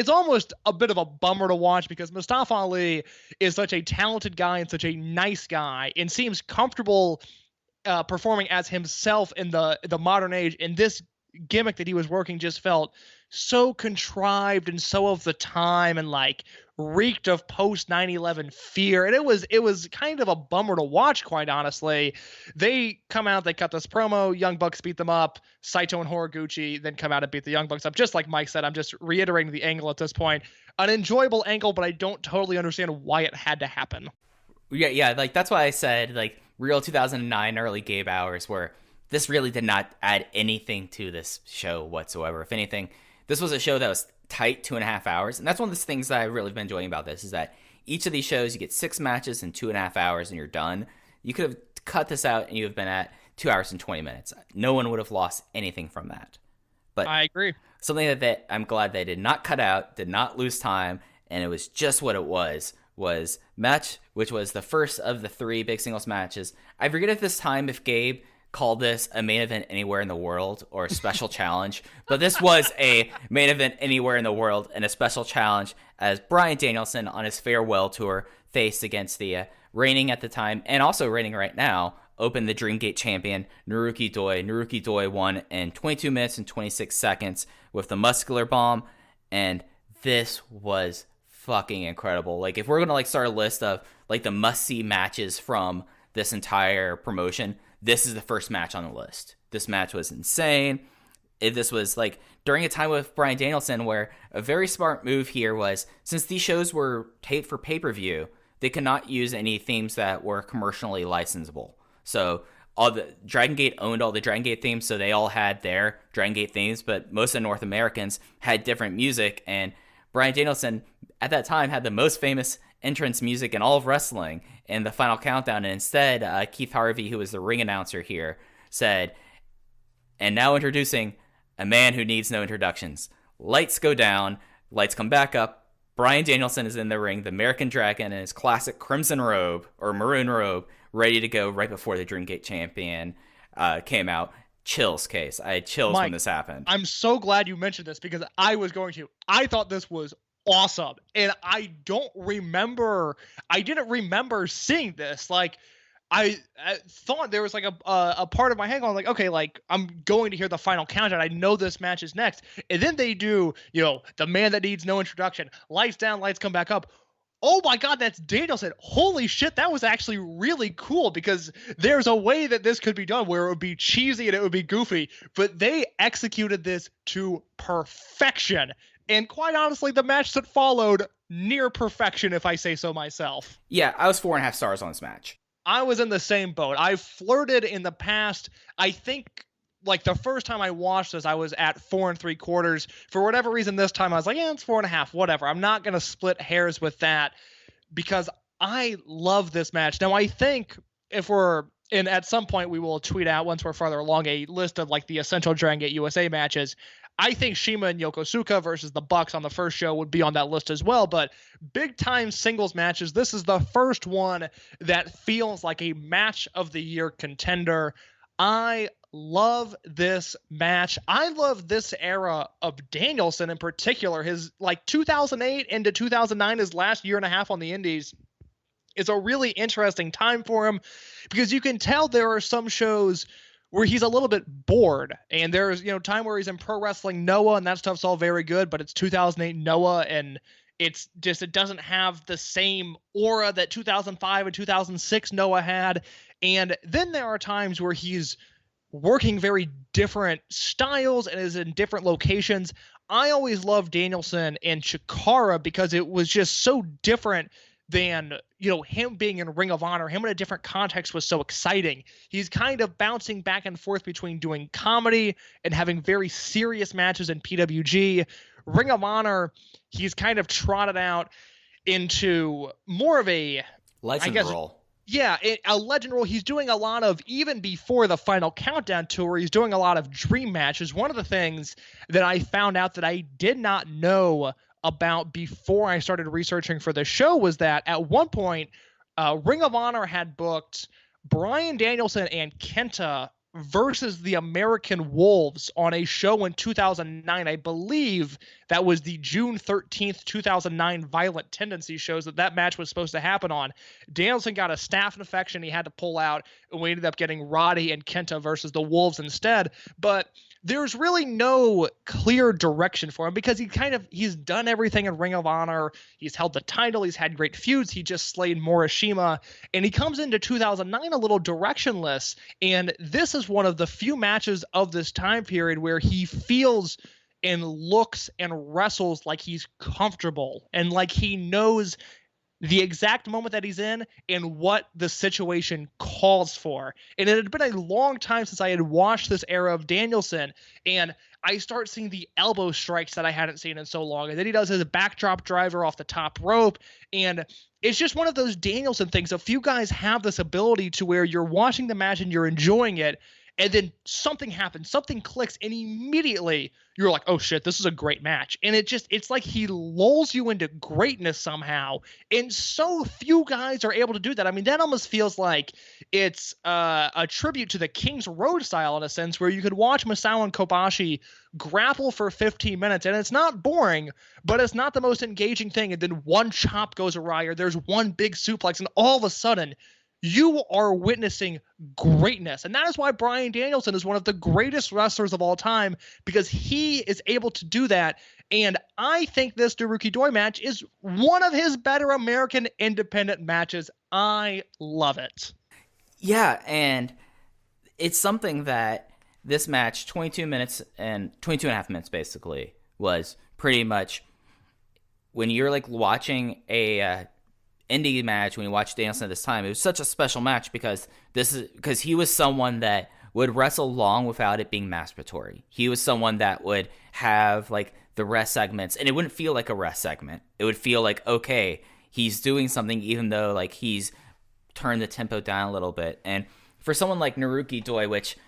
almost a bit of a bummer to watch because Mustafa Ali is such a talented guy and such a nice guy and seems comfortable performing as himself in the modern age, and this gimmick that he was working just felt so contrived and so of the time and like reeked of post 9/11 fear, and it was kind of a bummer to watch, quite honestly. They come out, they cut this promo, Young Bucks beat them up, Saito and Horiguchi then come out and beat the Young Bucks up, just like Mike said. I'm just reiterating the angle at this point. An enjoyable angle, but I don't totally understand why it had to happen. Yeah, like that's why I said like real 2009 early Gabe hours, where this really did not add anything to this show whatsoever. If anything, this was a show that was tight, 2.5 hours. And that's one of the things that I've really been enjoying about this, is that each of these shows, you get 6 matches in 2.5 hours and you're done. You could have cut this out and you have been at 2 hours and 20 minutes. No one would have lost anything from that. But I agree. Something that I'm glad they did not cut out, did not lose time, and it was just what it was match, which was the first of the 3 big singles matches. I forget at this time if Gabe called this a main event anywhere in the world or a special challenge, but this was a main event anywhere in the world and a special challenge, as Bryan Danielson on his farewell tour faced against the reigning at the time and also reigning right now Open the Dreamgate champion Naruki Doi. Naruki Doi won in 22 minutes and 26 seconds with the muscular bomb, and this was fucking incredible. Like, if we're gonna like start a list of like the must-see matches from this entire promotion, this is the first match on the list. This match was insane. This was like during a time with Bryan Danielson where a very smart move here was, since these shows were taped for pay-per-view, they could not use any themes that were commercially licensable. So all the Dragongate owned all the Dragongate themes, so they all had their Dragongate themes, but most of the North Americans had different music, and Bryan Danielson at that time had the most famous entrance music in all of wrestling in the Final Countdown, and instead Keith Harvey, who was the ring announcer here, said, "And now introducing a man who needs no introductions. Lights go down, lights come back up. Bryan Danielson is in the ring, the American Dragon in his classic crimson robe or maroon robe, ready to go right before the Dreamgate champion came out." Chills, Case. I had chills Mike, when this happened. I'm so glad you mentioned this because I thought this was awesome, and I didn't remember seeing this. Like, I thought there was like a part of my head going like, okay, like I'm going to hear the Final Countdown. I know this match is next, and then they do, the man that needs no introduction. Lights down, lights come back up. Oh my God, that's Danielson. Holy shit, that was actually really cool because there's a way that this could be done where it would be cheesy and it would be goofy, but they executed this to perfection. And quite honestly, the match that followed, near perfection, if I say so myself. Yeah, I was 4.5 stars on this match. I was in the same boat. I've flirted in the past. I think like the first time I watched this, I was at 4 3/4. For whatever reason, this time I was like, yeah, it's 4.5, whatever. I'm not going to split hairs with that because I love this match. Now, I think and at some point we will tweet out once we're farther along a list of like the essential Dragongate USA matches. I think Shima and Yokosuka versus the Bucks on the first show would be on that list as well. But big time singles matches, this is the first one that feels like a match of the year contender. I love this match. I love this era of Danielson in particular. His like 2008 into 2009, his last year and a half on the Indies, is a really interesting time for him because you can tell there are some shows where he's a little bit bored, and there's, time where he's in Pro Wrestling Noah and that stuff's all very good, but it's 2008 Noah and it doesn't have the same aura that 2005 and 2006 Noah had. And then there are times where he's working very different styles and is in different locations. I always loved Danielson and Chikara because it was just so different than, him being in Ring of Honor. Him in a different context was so exciting. He's kind of bouncing back and forth between doing comedy and having very serious matches in PWG. Ring of Honor, he's kind of trotted out into more of a legend role. Yeah, a legend role. He's doing a lot of, even before the Final Countdown tour, he's doing a lot of dream matches. One of the things that I found out that I did not know about before I started researching for the show was that at one point, Ring of Honor had booked Bryan Danielson and Kenta versus the American Wolves on a show in 2009. I believe that was the June 13th, 2009 Violent Tendency shows that match was supposed to happen on. Danielson got a staph infection. He had to pull out, and we ended up getting Roddy and Kenta versus the Wolves instead. But there's really no clear direction for him because he's done everything in Ring of Honor. He's held the title. He's had great feuds. He just slayed Morishima, and he comes into 2009 a little directionless. And this is one of the few matches of this time period where he feels and looks and wrestles like he's comfortable and like he knows the exact moment that he's in and what the situation calls for. And it had been a long time since I had watched this era of Danielson, and I start seeing the elbow strikes that I hadn't seen in so long. And then he does his backdrop driver off the top rope, and it's just one of those Danielson things. A few guys have this ability to where you're watching the match and you're enjoying it, and then something happens, something clicks, and immediately you're like, oh shit, this is a great match. And it's like he lulls you into greatness somehow. And so few guys are able to do that. I mean, that almost feels like it's a tribute to the King's Road style in a sense, where you could watch Masao and Kobashi grapple for 15 minutes, and it's not boring, but it's not the most engaging thing. And then one chop goes awry, or there's one big suplex, and all of a sudden, you are witnessing greatness. And that is why Bryan Danielson is one of the greatest wrestlers of all time, because he is able to do that. And I think this Naruki Doi match is one of his better American independent matches. I love it. Yeah, and it's something that this match, 22 minutes and 22 and a half minutes basically, was pretty much when you're like watching a indie match, when you watch Danielson at this time, it was such a special match because he was someone that would wrestle long without it being masturbatory. He was someone that would have like the rest segments, and it wouldn't feel like a rest segment. It would feel like, okay, he's doing something even though like he's turned the tempo down a little bit. And for someone like Naruki Doi, which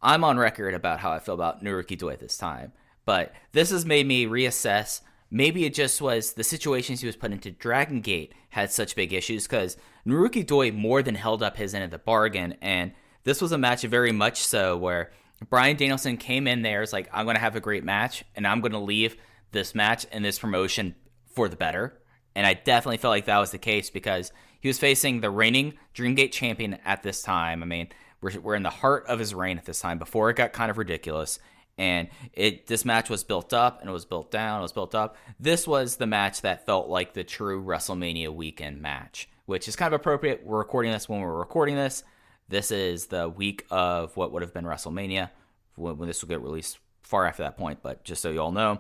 I'm on record about how I feel about Naruki Doi at this time, but this has made me reassess. Maybe it just was the situations he was put into Dragongate had such big issues, because Naruki Doi more than held up his end of the bargain, and this was a match very much so where Bryan Danielson came in there, is like, I'm going to have a great match, and I'm going to leave this match and this promotion for the better. And I definitely felt like that was the case because he was facing the reigning Dreamgate champion at this time. I mean, we're in the heart of his reign at this time before it got kind of ridiculous. And this match was built up, and it was built down, it was built up. This was the match that felt like the true WrestleMania weekend match, which is kind of appropriate. We're recording this when we're recording this. This is the week of what would have been WrestleMania, when this will get released far after that point, but just so you all know.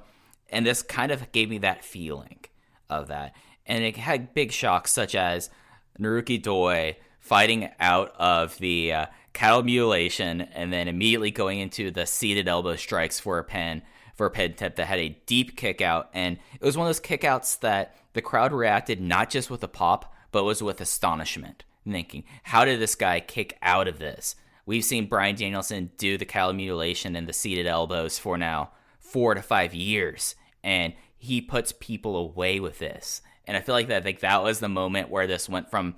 And this kind of gave me that feeling of that. And it had big shocks such as Naruki Doi fighting out of the cattle mutilation, and then immediately going into the seated elbow strikes for a pin tip that had a deep kick out. And it was one of those kick outs that the crowd reacted not just with a pop, but was with astonishment, thinking, how did this guy kick out of this? We've seen Bryan Danielson do the cattle mutilation and the seated elbows for now 4 to 5 years, and he puts people away with this. And I feel like that was the moment where this went from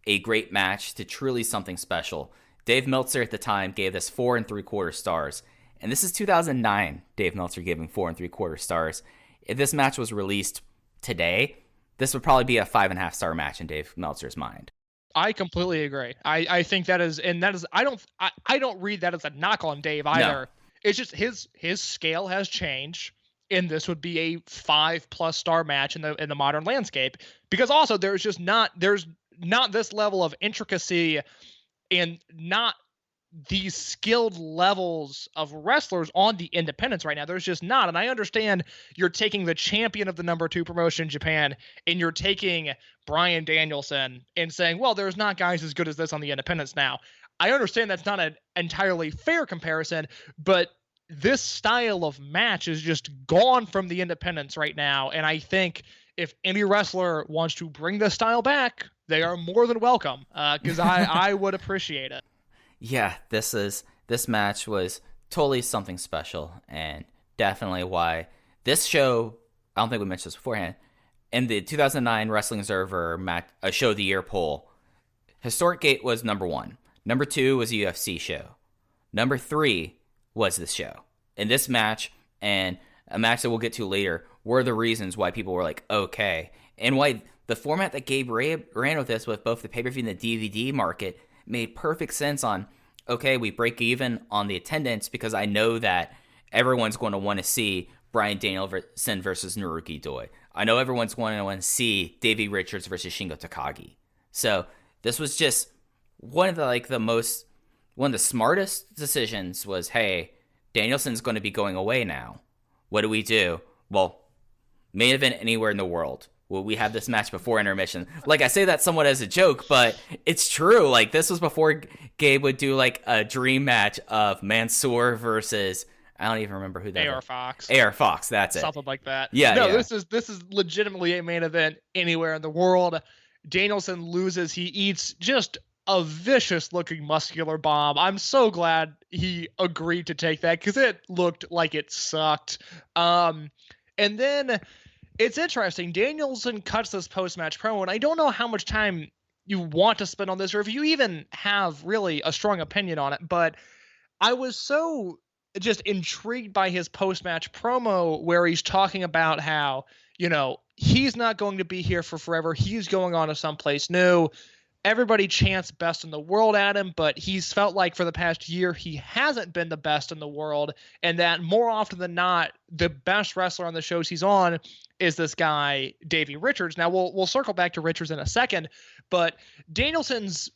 a great match to truly something special. Dave Meltzer at the time gave this 4 3/4 stars. And this is 2009, Dave Meltzer giving 4 3/4 stars. If this match was released today, this would probably be a 5.5 star match in Dave Meltzer's mind. I completely agree. I think that is, and that is, I don't read that as a knock on Dave either. No. It's just his scale has changed, and this would be a 5+ star match in the modern landscape, because also there's not this level of intricacy and not these skilled levels of wrestlers on the independents right now. There's just not. And I understand you're taking the champion of the number 2 promotion in Japan, and you're taking Bryan Danielson and saying, well, there's not guys as good as this on the independents now. I understand that's not an entirely fair comparison, but this style of match is just gone from the independents right now. And I think if any wrestler wants to bring this style back, they are more than welcome, because I would appreciate it. Yeah, this match was totally something special, and definitely why this show, I don't think we mentioned this beforehand, in the 2009 Wrestling Observer Show of the Year poll, Historic Gate was number 1. Number 2 was a UFC show. Number 3 was this show. And this match, and a match that we'll get to later, were the reasons why people were like, okay. And why the format that Gabe ran with this, with both the pay-per-view and the DVD market, made perfect sense on, okay, we break even on the attendance because I know that everyone's going to want to see Bryan Danielson versus Naruki Doi. I know everyone's going to want to see Davey Richards versus Shingo Takagi. So this was just one of the smartest decisions was, hey, Danielson's going to be going away now. What do we do? Well, main event anywhere in the world. Well, we had this match before intermission. Like, I say that somewhat as a joke, but it's true. Like, this was before Gabe would do, like, a dream match of Mansoor versus, I don't even remember who that AR was. Fox. AR Fox, that's it. Something like that. Yeah, no, yeah. This is legitimately a main event anywhere in the world. Danielson loses. He eats just a vicious-looking muscular bomb. I'm so glad he agreed to take that, because it looked like it sucked. And then it's interesting. Danielson cuts this post-match promo, and I don't know how much time you want to spend on this, or if you even have really a strong opinion on it, but I was so just intrigued by his post-match promo where he's talking about how, he's not going to be here for forever. He's going on to someplace new. Everybody chants best in the world at him, but he's felt like for the past year he hasn't been the best in the world, and that more often than not, the best wrestler on the shows he's on is this guy, Davey Richards. Now, we'll circle back to Richards in a second, but Danielson's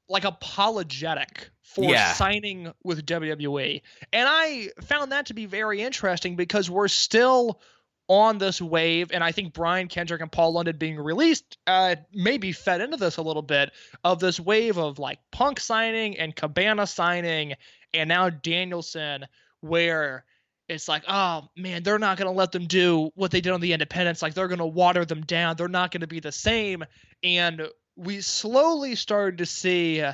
like apologetic for signing with WWE, and I found that to be very interesting because we're still on this wave, and I think Brian Kendrick and Paul London being released maybe fed into this a little bit, of this wave of like Punk signing and Cabana signing, and now Danielson, where it's like, oh man, they're not going to let them do what they did on the independents. Like, they're going to water them down. They're not going to be the same. And we slowly started to see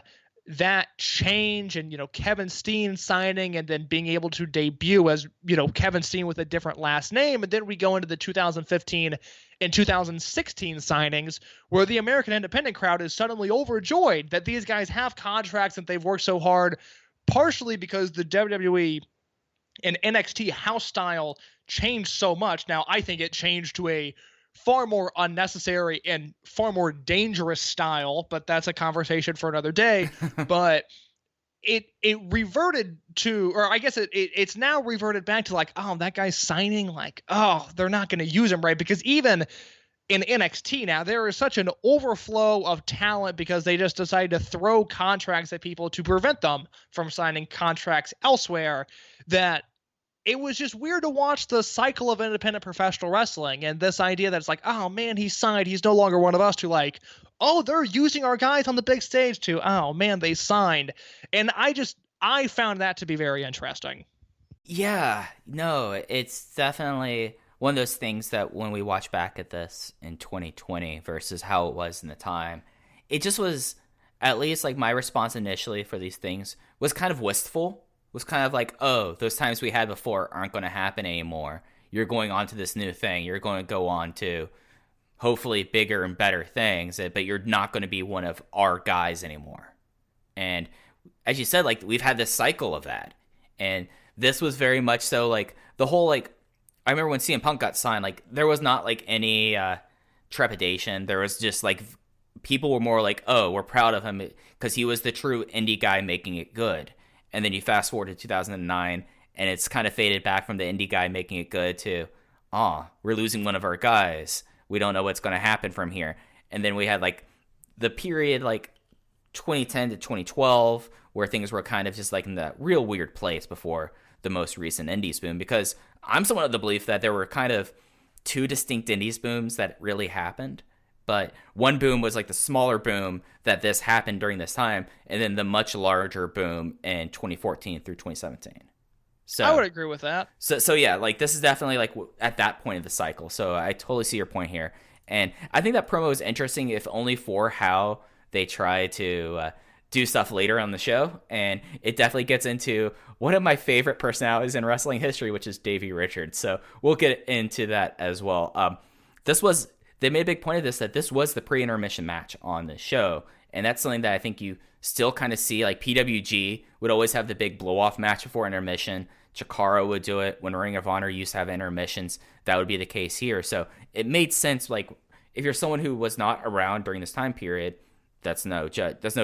that change, and Kevin Steen signing and then being able to debut as Kevin Steen with a different last name, and then we go into the 2015 and 2016 signings where the American independent crowd is suddenly overjoyed that these guys have contracts and they've worked so hard, partially because the WWE and NXT house style changed so much. Now I think it changed to a far more unnecessary and far more dangerous style, but that's a conversation for another day. But it reverted to, or I guess it's now reverted back to like, oh, that guy's signing, like, oh, they're not going to use him, right? Because even in NXT now, there is such an overflow of talent because they just decided to throw contracts at people to prevent them from signing contracts elsewhere, that it was just weird to watch the cycle of independent professional wrestling and this idea that it's like, oh man, he's signed, he's no longer one of us, to like, oh, they're using our guys on the big stage, to, oh man, they signed. And I found that to be very interesting. Yeah, no, it's definitely one of those things that when we watch back at this in 2020 versus how it was in the time, it just was, at least like my response initially for these things was kind of wistful, was kind of like, oh, those times we had before aren't going to happen anymore. You're going on to this new thing. You're going to go on to hopefully bigger and better things, but you're not going to be one of our guys anymore. And as you said, like, we've had this cycle of that. And this was very much so, like, the whole, like, I remember when CM Punk got signed, like, there was not, like, any trepidation. There was just, like, people were more like, oh, we're proud of him because he was the true indie guy making it good. And then you fast forward to 2009, and it's kind of faded back from the indie guy making it good to, we're losing one of our guys. We don't know what's going to happen from here. And then we had, like, the period, like, 2010 to 2012, where things were kind of just, like, in that real weird place before the most recent indies boom. Because I'm somewhat of the belief that there were kind of two distinct indies booms that really happened. But one boom was like the smaller boom that this happened during this time, and then the much larger boom in 2014 through 2017. So I would agree with that. So yeah, like, this is definitely like at that point of the cycle. So I totally see your point here, and I think that promo is interesting, if only for how they try to do stuff later on the show, and it definitely gets into one of my favorite personalities in wrestling history, which is Davey Richards. So we'll get into that as well. They made a big point of this, that this was the pre-intermission match on the show. And that's something that I think you still kind of see. Like, PWG would always have the big blow-off match before intermission. Chikara would do it. When Ring of Honor used to have intermissions, that would be the case here. So it made sense. Like, if you're someone who was not around during this time period, that's no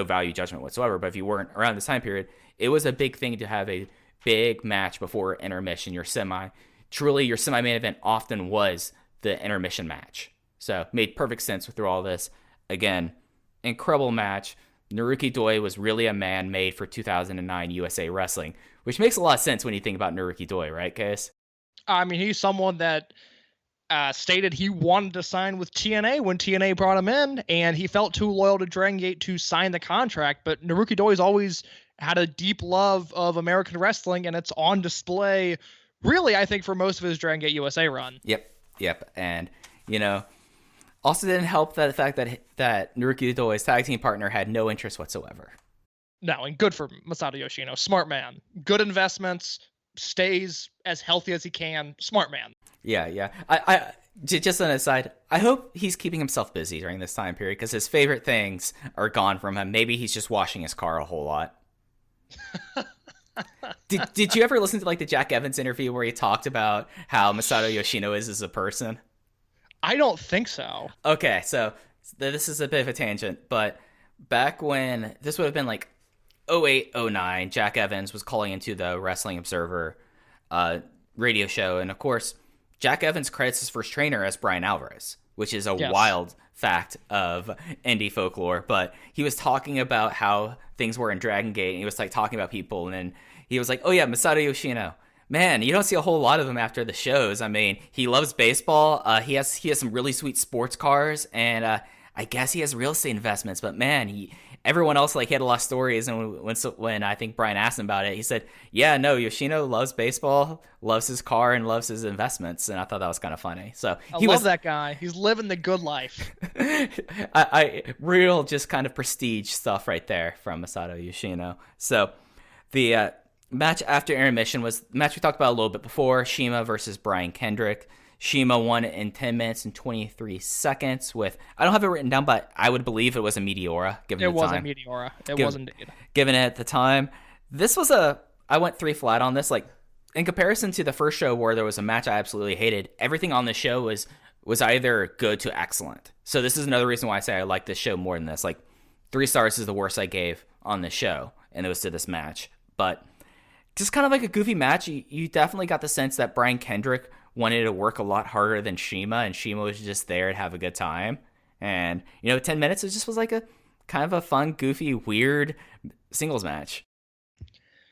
value judgment whatsoever. But if you weren't around this time period, it was a big thing to have a big match before intermission. Your semi-main event often was the intermission match. So made perfect sense through all this. Again, incredible match. Naruki Doi was really a man made for 2009 USA Wrestling, which makes a lot of sense when you think about Naruki Doi, right, Case? I mean, he's someone that stated he wanted to sign with TNA when TNA brought him in, and he felt too loyal to Dragongate to sign the contract. But Naruki Doi's always had a deep love of American wrestling, and it's on display, really, I think, for most of his Dragongate USA run. Yep. And, also didn't help the fact that Naruki Doi's tag team partner had no interest whatsoever. No, and good for Masato Yoshii. Smart man. Good investments. Stays as healthy as he can. Smart man. Yeah. I just an aside, I hope he's keeping himself busy during this time period, because his favorite things are gone from him. Maybe he's just washing his car a whole lot. Did you ever listen to, like, the Jack Evans interview where he talked about how Masato Yoshii is as a person? I don't think so. Okay, so this is a bit of a tangent, but back when, this would have been like 08, 09, Jack Evans was calling into the Wrestling Observer radio show, and of course, Jack Evans credits his first trainer as Brian Alvarez, which is a wild fact of indie folklore, but he was talking about how things were in Dragongate, and he was, like, talking about people, and then he was like, oh yeah, Masato Yoshii. Man, you don't see a whole lot of him after the shows. I mean, he loves baseball. He has some really sweet sports cars, and I guess he has real estate investments. But man, everyone else, like, he had a lot of stories. And when I think Brian asked him about it, he said, "Yeah, no, Yoshino loves baseball, loves his car, and loves his investments." And I thought that was kind of funny. So I love that guy. He's living the good life. I real just kind of prestige stuff right there from Masato Yoshino. So the match after intermission was the match we talked about a little bit before, Shima versus Brian Kendrick. Shima won in 10 minutes and 23 seconds with, I don't have it written down, but I would believe it was a Meteora, given the time. It was a Meteora. It was indeed. Given it at the time. This was I went 3 flat on this. Like, in comparison to the first show where there was a match I absolutely hated, everything on the show was either good to excellent. So this is another reason why I say I like this show more than this. Like, 3 stars is the worst I gave on the show, and it was to this match. But just kind of like a goofy match. You definitely got the sense that Brian Kendrick wanted to work a lot harder than Shima, and Shima was just there to have a good time. And, 10 minutes, it just was like a kind of a fun, goofy, weird singles match.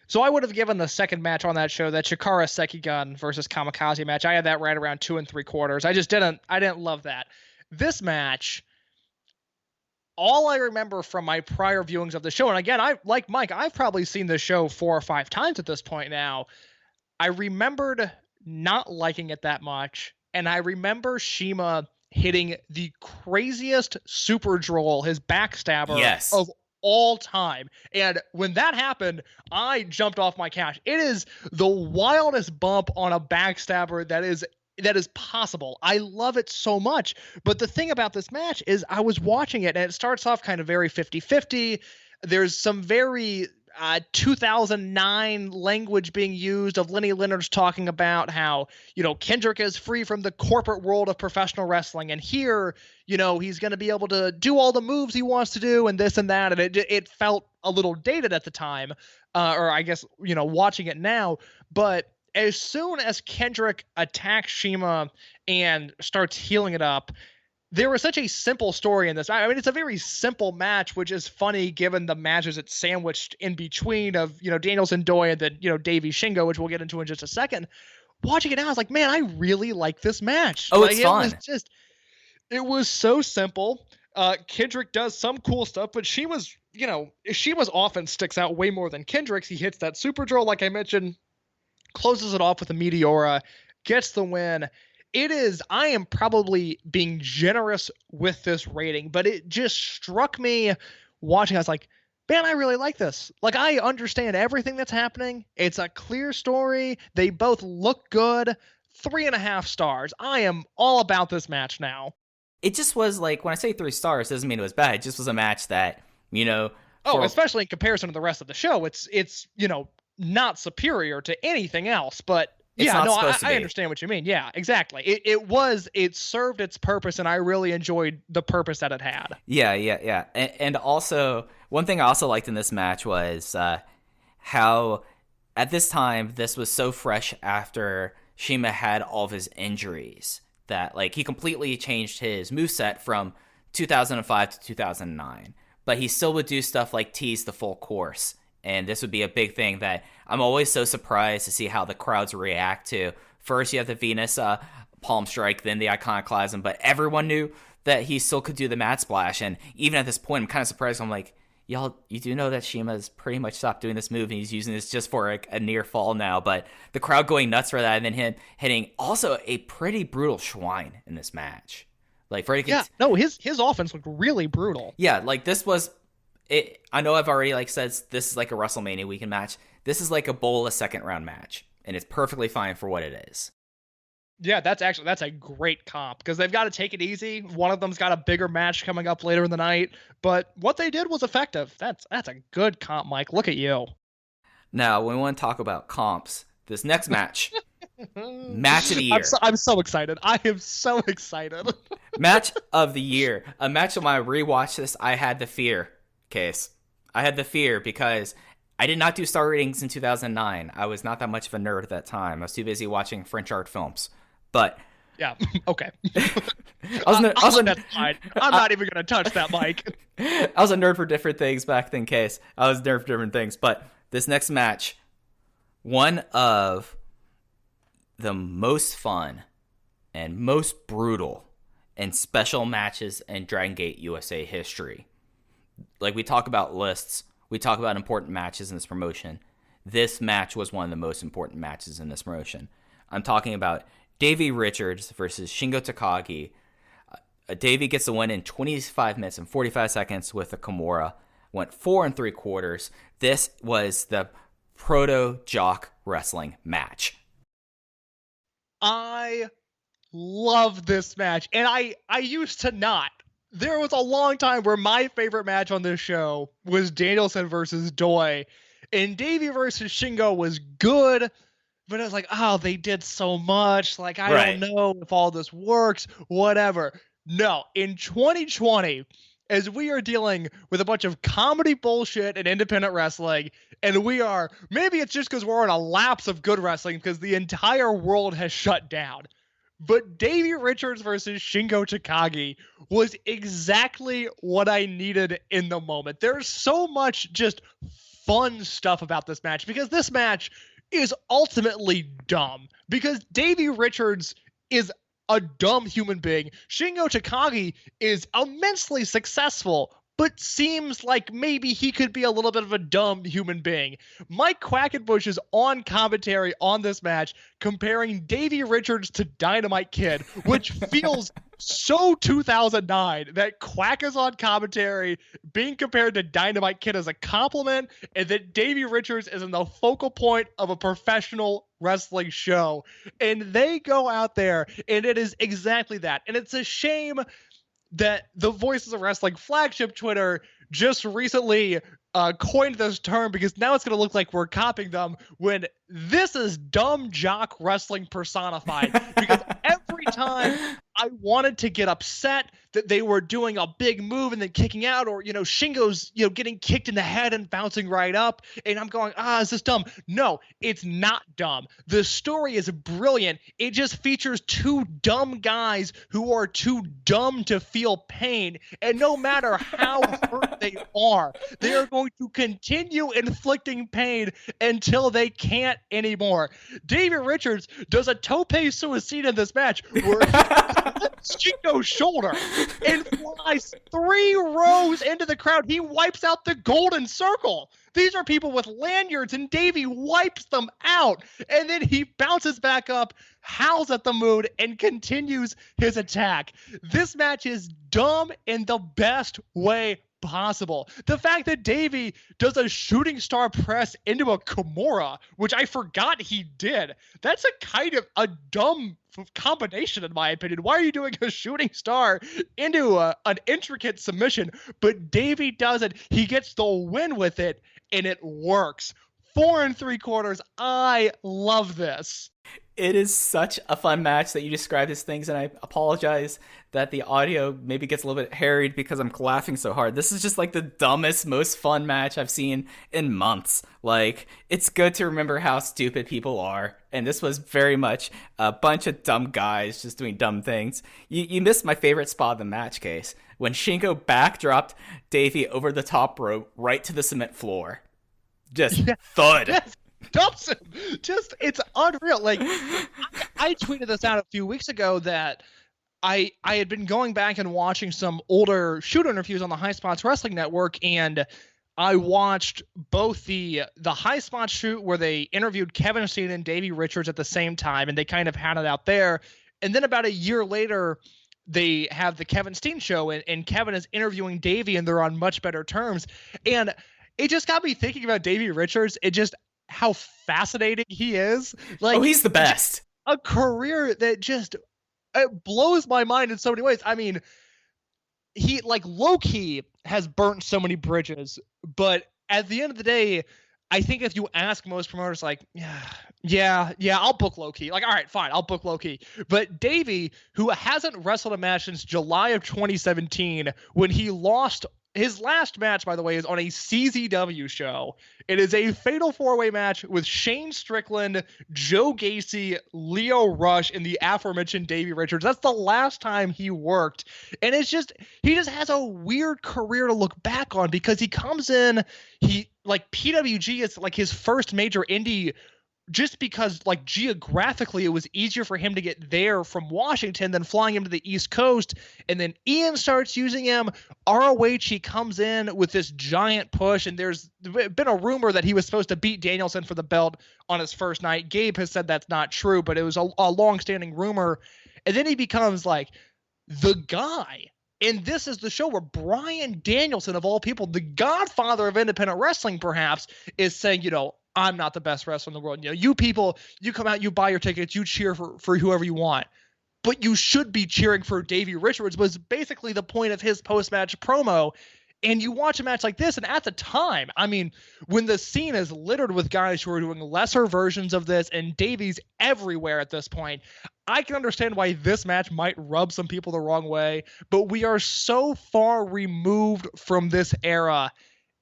So I would have given the second match on that show, that Chikara Sekigun versus Kamikaze match. I had that right around 2 3/4. I didn't love that. This match, all I remember from my prior viewings of the show, and again, like Mike, I've probably seen the show 4 or 5 times at this point now. I remembered not liking it that much, and I remember Shima hitting the craziest super droll, his backstabber of all time. And when that happened, I jumped off my couch. It is the wildest bump on a backstabber that is possible. I love it so much. But the thing about this match is I was watching it, and it starts off kind of very 50-50. There's some very 2009 language being used of Lenny Leonard's talking about how, Kendrick is free from the corporate world of professional wrestling. And here, he's going to be able to do all the moves he wants to do and this and that. And it felt a little dated at the time, or I guess, watching it now. But as soon as Kendrick attacks Shima and starts healing it up, there was such a simple story in this. I mean, it's a very simple match, which is funny given the matches it's sandwiched in between of, Danielson, Doi, and then, Davey Shingo, which we'll get into in just a second. Watching it now, I was like, man, I really like this match. Oh, it's fun. It was so simple. Kendrick does some cool stuff, but Shima's often sticks out way more than Kendrick's. He hits that super drill, like I mentioned, closes it off with a Meteora, gets the win. I am probably being generous with this rating, but it just struck me watching. I was like, man, I really like this. Like, I understand everything that's happening. It's a clear story. They both look good. 3.5 stars. I am all about this match now. It just was like, when I say 3 stars, doesn't mean it was bad. It just was a match that, especially in comparison to the rest of the show, it's not superior to anything else, but I understand what you mean. Yeah, exactly. It served its purpose, and I really enjoyed the purpose that it had. Yeah. And also, one thing I also liked in this match was how, at this time, this was so fresh after Shima had all of his injuries that, like, he completely changed his moveset from 2005 to 2009. But he still would do stuff like tease the full course. And this would be a big thing that I'm always so surprised to see how the crowds react to. First, you have the Venus palm strike, then the iconoclasm, but everyone knew that he still could do the mat splash. And even at this point, I'm kind of surprised. I'm like, y'all, you do know that Shima's pretty much stopped doing this move, and he's using this just for a near fall now. But the crowd going nuts for that, and then him hitting also a pretty brutal Schwein in this match. Like, his offense looked really brutal. Yeah, like this was. I know I've already said this is like a WrestleMania weekend match. This is like a Bola second round match, and it's perfectly fine for what it is. Yeah, that's a great comp because they've got to take it easy. One of them's got a bigger match coming up later in the night, but what they did was effective. That's a good comp, Mike. Look at you. Now, when we want to talk about comps, this next match, match of the year. I'm so excited. I am so excited. Match of the year. A match when I rewatched this, I had the fear. Case. I had the fear because I did not do star ratings in 2009. I was not that much of a nerd at that time. I was too busy watching French art films. But yeah, okay. That's fine. I'm not even going to touch that, Mike. I was a nerd for different things back then, Case. I was a nerd for different things. But this next match, one of the most fun and most brutal and special matches in Dragongate USA history. Like, we talk about lists, we talk about important matches in this promotion. This match was one of the most important matches in this promotion. I'm talking about Davey Richards versus Shingo Takagi. Davey gets the win in 25 minutes and 45 seconds with a Kimura. Went 4 3/4. This was the proto-jock wrestling match. I love this match, and I used to not. There was a long time where my favorite match on this show was Danielson versus Doi, and Davey versus Shingo was good, but it was like, oh, they did so much. Like, I don't know if all this works, whatever. No, in 2020, as we are dealing with a bunch of comedy bullshit and independent wrestling, and maybe it's just because we're on a lapse of good wrestling because the entire world has shut down. But Davey Richards versus Shingo Takagi was exactly what I needed in the moment. There's so much just fun stuff about this match, because this match is ultimately dumb, because Davey Richards is a dumb human being. Shingo Takagi is immensely successful, but seems like maybe he could be a little bit of a dumb human being. Mike Quackenbush is on commentary on this match, comparing Davey Richards to Dynamite Kid, which feels so 2009 that Quack is on commentary being compared to Dynamite Kid as a compliment, and that Davey Richards is in the focal point of a professional wrestling show. And they go out there, and it is exactly that. And it's a shame that the Voices of Wrestling flagship Twitter just recently coined this term, because now it's going to look like we're copying them, when this is dumb jock wrestling personified. Because every time I wanted to get upset that they were doing a big move and then kicking out, or, Shingo's, getting kicked in the head and bouncing right up, and I'm going, is this dumb? No, it's not dumb. The story is brilliant. It just features two dumb guys who are too dumb to feel pain, and no matter how hurt they are going to continue inflicting pain until they can't anymore. Davey Richards does a tope suicida in this match where Shingo's shoulder and flies 3 rows into the crowd. He wipes out the golden circle. These are people with lanyards, and Davey wipes them out. And then he bounces back up, howls at the moon, and continues his attack. This match is dumb in the best way possible. The fact that Davey does a shooting star press into a Kimura, which I forgot he did, that's a kind of a dumb combination in my opinion. Why are you doing a shooting star into an intricate submission? But Davey does it. He gets the win with it, and it works. 4 3/4. I love this. It is such a fun match that you described as things, and I apologize that the audio maybe gets a little bit harried because I'm laughing so hard. This is just like the dumbest, most fun match I've seen in months. Like, it's good to remember how stupid people are, and this was very much a bunch of dumb guys just doing dumb things. You missed my favorite spot of the match, Case, when Shingo backdropped Davey over the top rope right to the cement floor. Just thud. Yes. Dumps him. It's unreal. Like, I tweeted this out a few weeks ago that I had been going back and watching some older shoot interviews on the High Spots Wrestling Network, and I watched both the High Spots shoot where they interviewed Kevin Steen and Davey Richards at the same time, and they kind of had it out there. And then about a year later, they have the Kevin Steen show, and Kevin is interviewing Davey, and they're on much better terms. And it just got me thinking about Davey Richards. It just how fascinating he is. Like, he's the best. A career that just blows my mind in so many ways. I mean, he, like, low-key has burnt so many bridges, but at the end of the day, I think if you ask most promoters, like, yeah, I'll book low-key. Like, all right, fine, I'll book low-key. But Davey, who hasn't wrestled a match since July of 2017, when he lost. His last match, by the way, is on a CZW show. It is a fatal 4-way match with Shane Strickland, Joe Gacy, Leo Rush, and the aforementioned Davey Richards. That's the last time he worked. And he just has a weird career to look back on, because he comes in, PWG is like his first major indie, just because, like, geographically it was easier for him to get there from Washington than flying him to the East Coast. And then Ian starts using him. ROH, he comes in with this giant push, and there's been a rumor that he was supposed to beat Danielson for the belt on his first night. Gabe has said that's not true, but it was a long-standing rumor. And then he becomes, like, the guy. And this is the show where Bryan Danielson, of all people, the godfather of independent wrestling perhaps, is saying, I'm not the best wrestler in the world. You people, you come out, you buy your tickets, you cheer for whoever you want. But you should be cheering for Davey Richards, was basically the point of his post-match promo. And you watch a match like this, and at the time, I mean, when the scene is littered with guys who are doing lesser versions of this, and Davey's everywhere at this point, I can understand why this match might rub some people the wrong way. But we are so far removed from this era.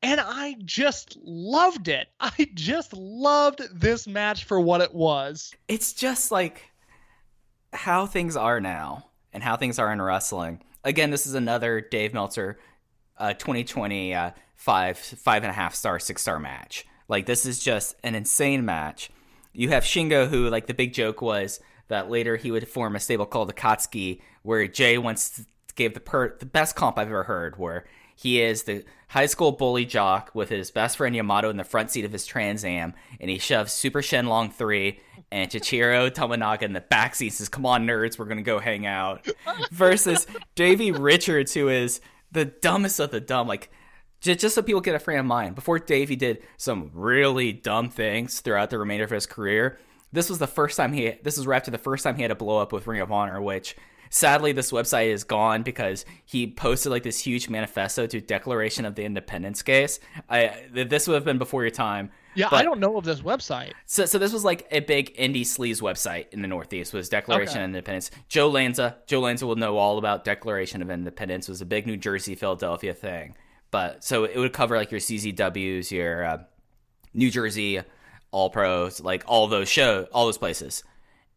And I just loved it. I just loved this match for what it was. It's just like how things are now and how things are in wrestling. Again, this is another Dave Meltzer 2020 5.5-star, 6-star match. Like, this is just an insane match. You have Shingo, who, like, the big joke was that later he would form a stable called Akatsuki, where Jay once gave the best comp I've ever heard, where he is the high school bully jock with his best friend Yamato in the front seat of his Trans Am, and he shoves Super Shenlong 3 and Chichiro Tomonaga in the back seat and says, "Come on, nerds, we're going to go hang out." Versus Davey Richards, who is the dumbest of the dumb. Like, just so people get a frame of mind, before Davey did some really dumb things throughout the remainder of his career, this was right after the first time he had to blow up with Ring of Honor, which sadly this website is gone because he posted like this huge manifesto to Declaration of the Independence case. This would have been before your time. Yeah, but, I don't know of this website. So this was like a big indie sleaze website in the Northeast, was Declaration of Independence. Joe Lanza will know all about Declaration of Independence. It was a big New Jersey, Philadelphia thing. But so it would cover like your CZWs, your New Jersey All Pros, like all those places.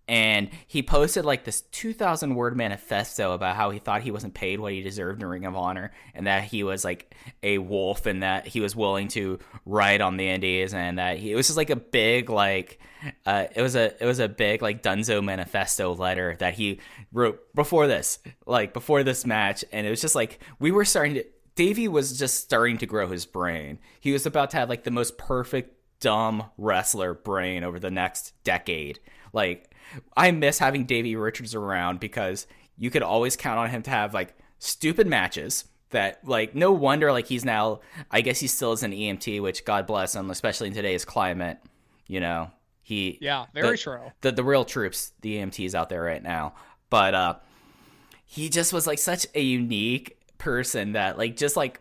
And he posted like this 2,000-word manifesto about how he thought he wasn't paid what he deserved in Ring of Honor, and that he was like a wolf, and that he was willing to ride on the indies, and that it was just like a big like it was a big like Dunzo manifesto letter that he wrote before this match. And it was just like Davey was just starting to grow his brain. He was about to have like the most perfect dumb wrestler brain over the next decade. Like, I miss having Davey Richards around because you could always count on him to have like stupid matches that, like, no wonder like he's now, I guess he still is an EMT, which God bless him, especially in today's climate. You know, very true. The real troops, the EMTs out there right now. But he just was like such a unique person that like just like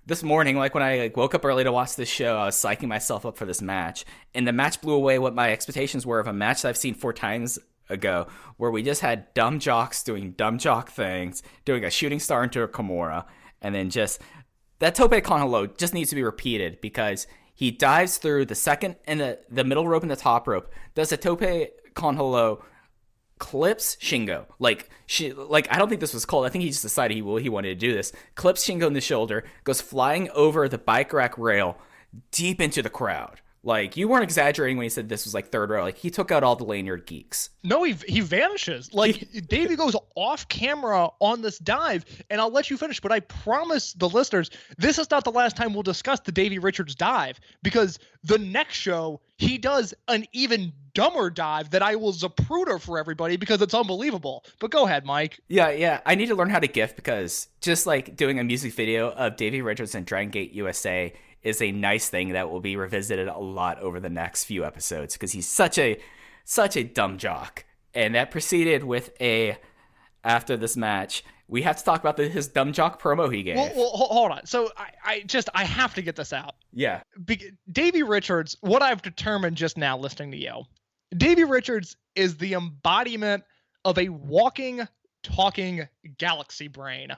this morning, like when I like woke up early to watch this show, I was psyching myself up for this match, and the match blew away what my expectations were of a match that I've seen 4 times ago, where we just had dumb jocks doing dumb jock things, doing a shooting star into a Kimura, and then just that tope con hilo just needs to be repeated, because he dives through the second and the middle rope and the top rope, does a tope con hilo, clips Shingo. I don't think this was called. I think he just decided he wanted to do this. Clips Shingo in the shoulder, goes flying over the bike rack rail deep into the crowd. Like, you weren't exaggerating when you said this was like third row. Like, he took out all the lanyard geeks. No, he vanishes. Like, Davey goes off camera on this dive, and I'll let you finish, but I promise the listeners, this is not the last time we'll discuss the Davey Richards dive, because the next show, he does an even dumber dive that I will zapruder for everybody because it's unbelievable. But go ahead, Mike. Yeah. I need to learn how to GIF, because just like doing a music video of Davey Richards and Dragongate USA is a nice thing that will be revisited a lot over the next few episodes, because he's such a dumb jock. And that proceeded with after this match, we have to talk about his dumb jock promo he gave. Well, hold on. So I have to get this out. Yeah. Davey Richards, what I've determined just now listening to you, Davey Richards is the embodiment of a walking, talking galaxy brain.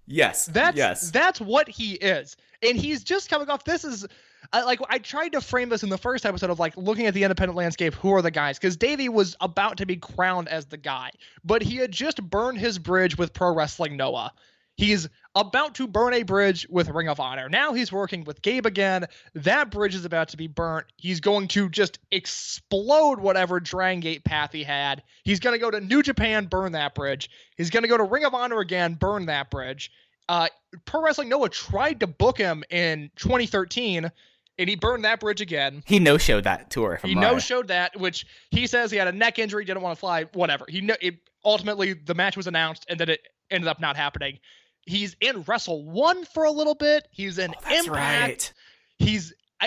Yes. That's what he is. And he's just coming off. This is I tried to frame this in the first episode of like looking at the independent landscape. Who are the guys? Because Davey was about to be crowned as the guy, but he had just burned his bridge with Pro Wrestling Noah. He's about to burn a bridge with Ring of Honor. Now he's working with Gabe again. That bridge is about to be burnt. He's going to just explode whatever Dragongate path he had. He's going to go to New Japan, burn that bridge. He's going to go to Ring of Honor again, burn that bridge. Pro Wrestling Noah tried to book him in 2013, and he burned that bridge again. He no-showed that tour. He no-showed that, which he says he had a neck injury, didn't want to fly, whatever. Ultimately, the match was announced, and then it ended up not happening. He's in Wrestle 1 for a little bit. He's in Impact. Right.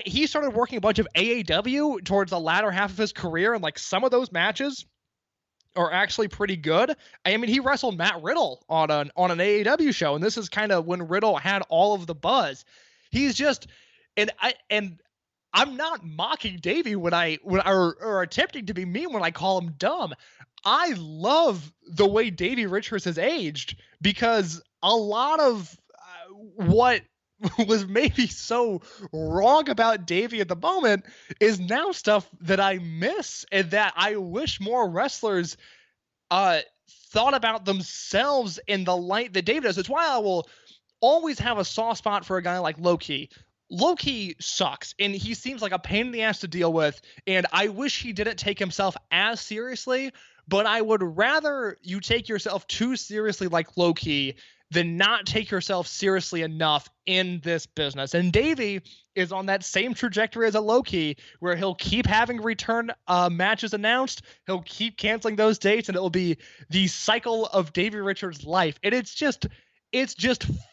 He started working a bunch of AAW towards the latter half of his career, and like some of those matches are actually pretty good. I mean, he wrestled Matt Riddle on an AAW show, and this is kind of when Riddle had all of the buzz. He's just, and I'm not mocking Davey or attempting to be mean when I call him dumb. I love the way Davey Richards has aged, because a lot of what was maybe so wrong about Davey at the moment is now stuff that I miss, and that I wish more wrestlers thought about themselves in the light that Davey does. It's why I will always have a soft spot for a guy like Low-Ki. Low-Ki sucks, and he seems like a pain in the ass to deal with, and I wish he didn't take himself as seriously, but I would rather you take yourself too seriously like Low-Ki than not take yourself seriously enough in this business. And Davey is on that same trajectory as a Low-Ki, where he'll keep having return matches announced, he'll keep canceling those dates, and it'll be the cycle of Davey Richards' life. And it's just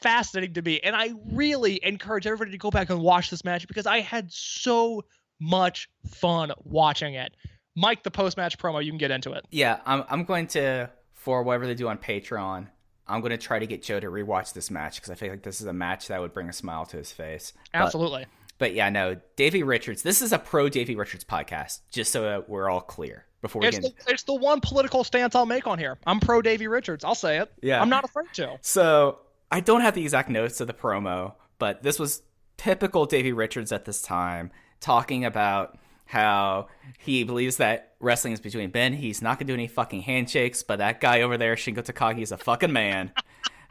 fascinating to me. And I really encourage everybody to go back and watch this match because I had so much fun watching it. Mike, the post-match promo, you can get into it. Yeah, I'm going to, for whatever they do on Patreon, I'm going to try to get Joe to rewatch this match because I feel like this is a match that would bring a smile to his face. Absolutely. But yeah, no, Davey Richards, this is a pro Davey Richards podcast, just so that we're all clear. Before we it's the one political stance I'll make on here. I'm pro Davey Richards. I'll say it. Yeah. I'm not afraid to. So I don't have the exact notes of the promo, but this was typical Davey Richards at this time, talking about how he believes that wrestling is between men. He's not going to do any fucking handshakes, but that guy over there, Shingo Takagi, is a fucking man.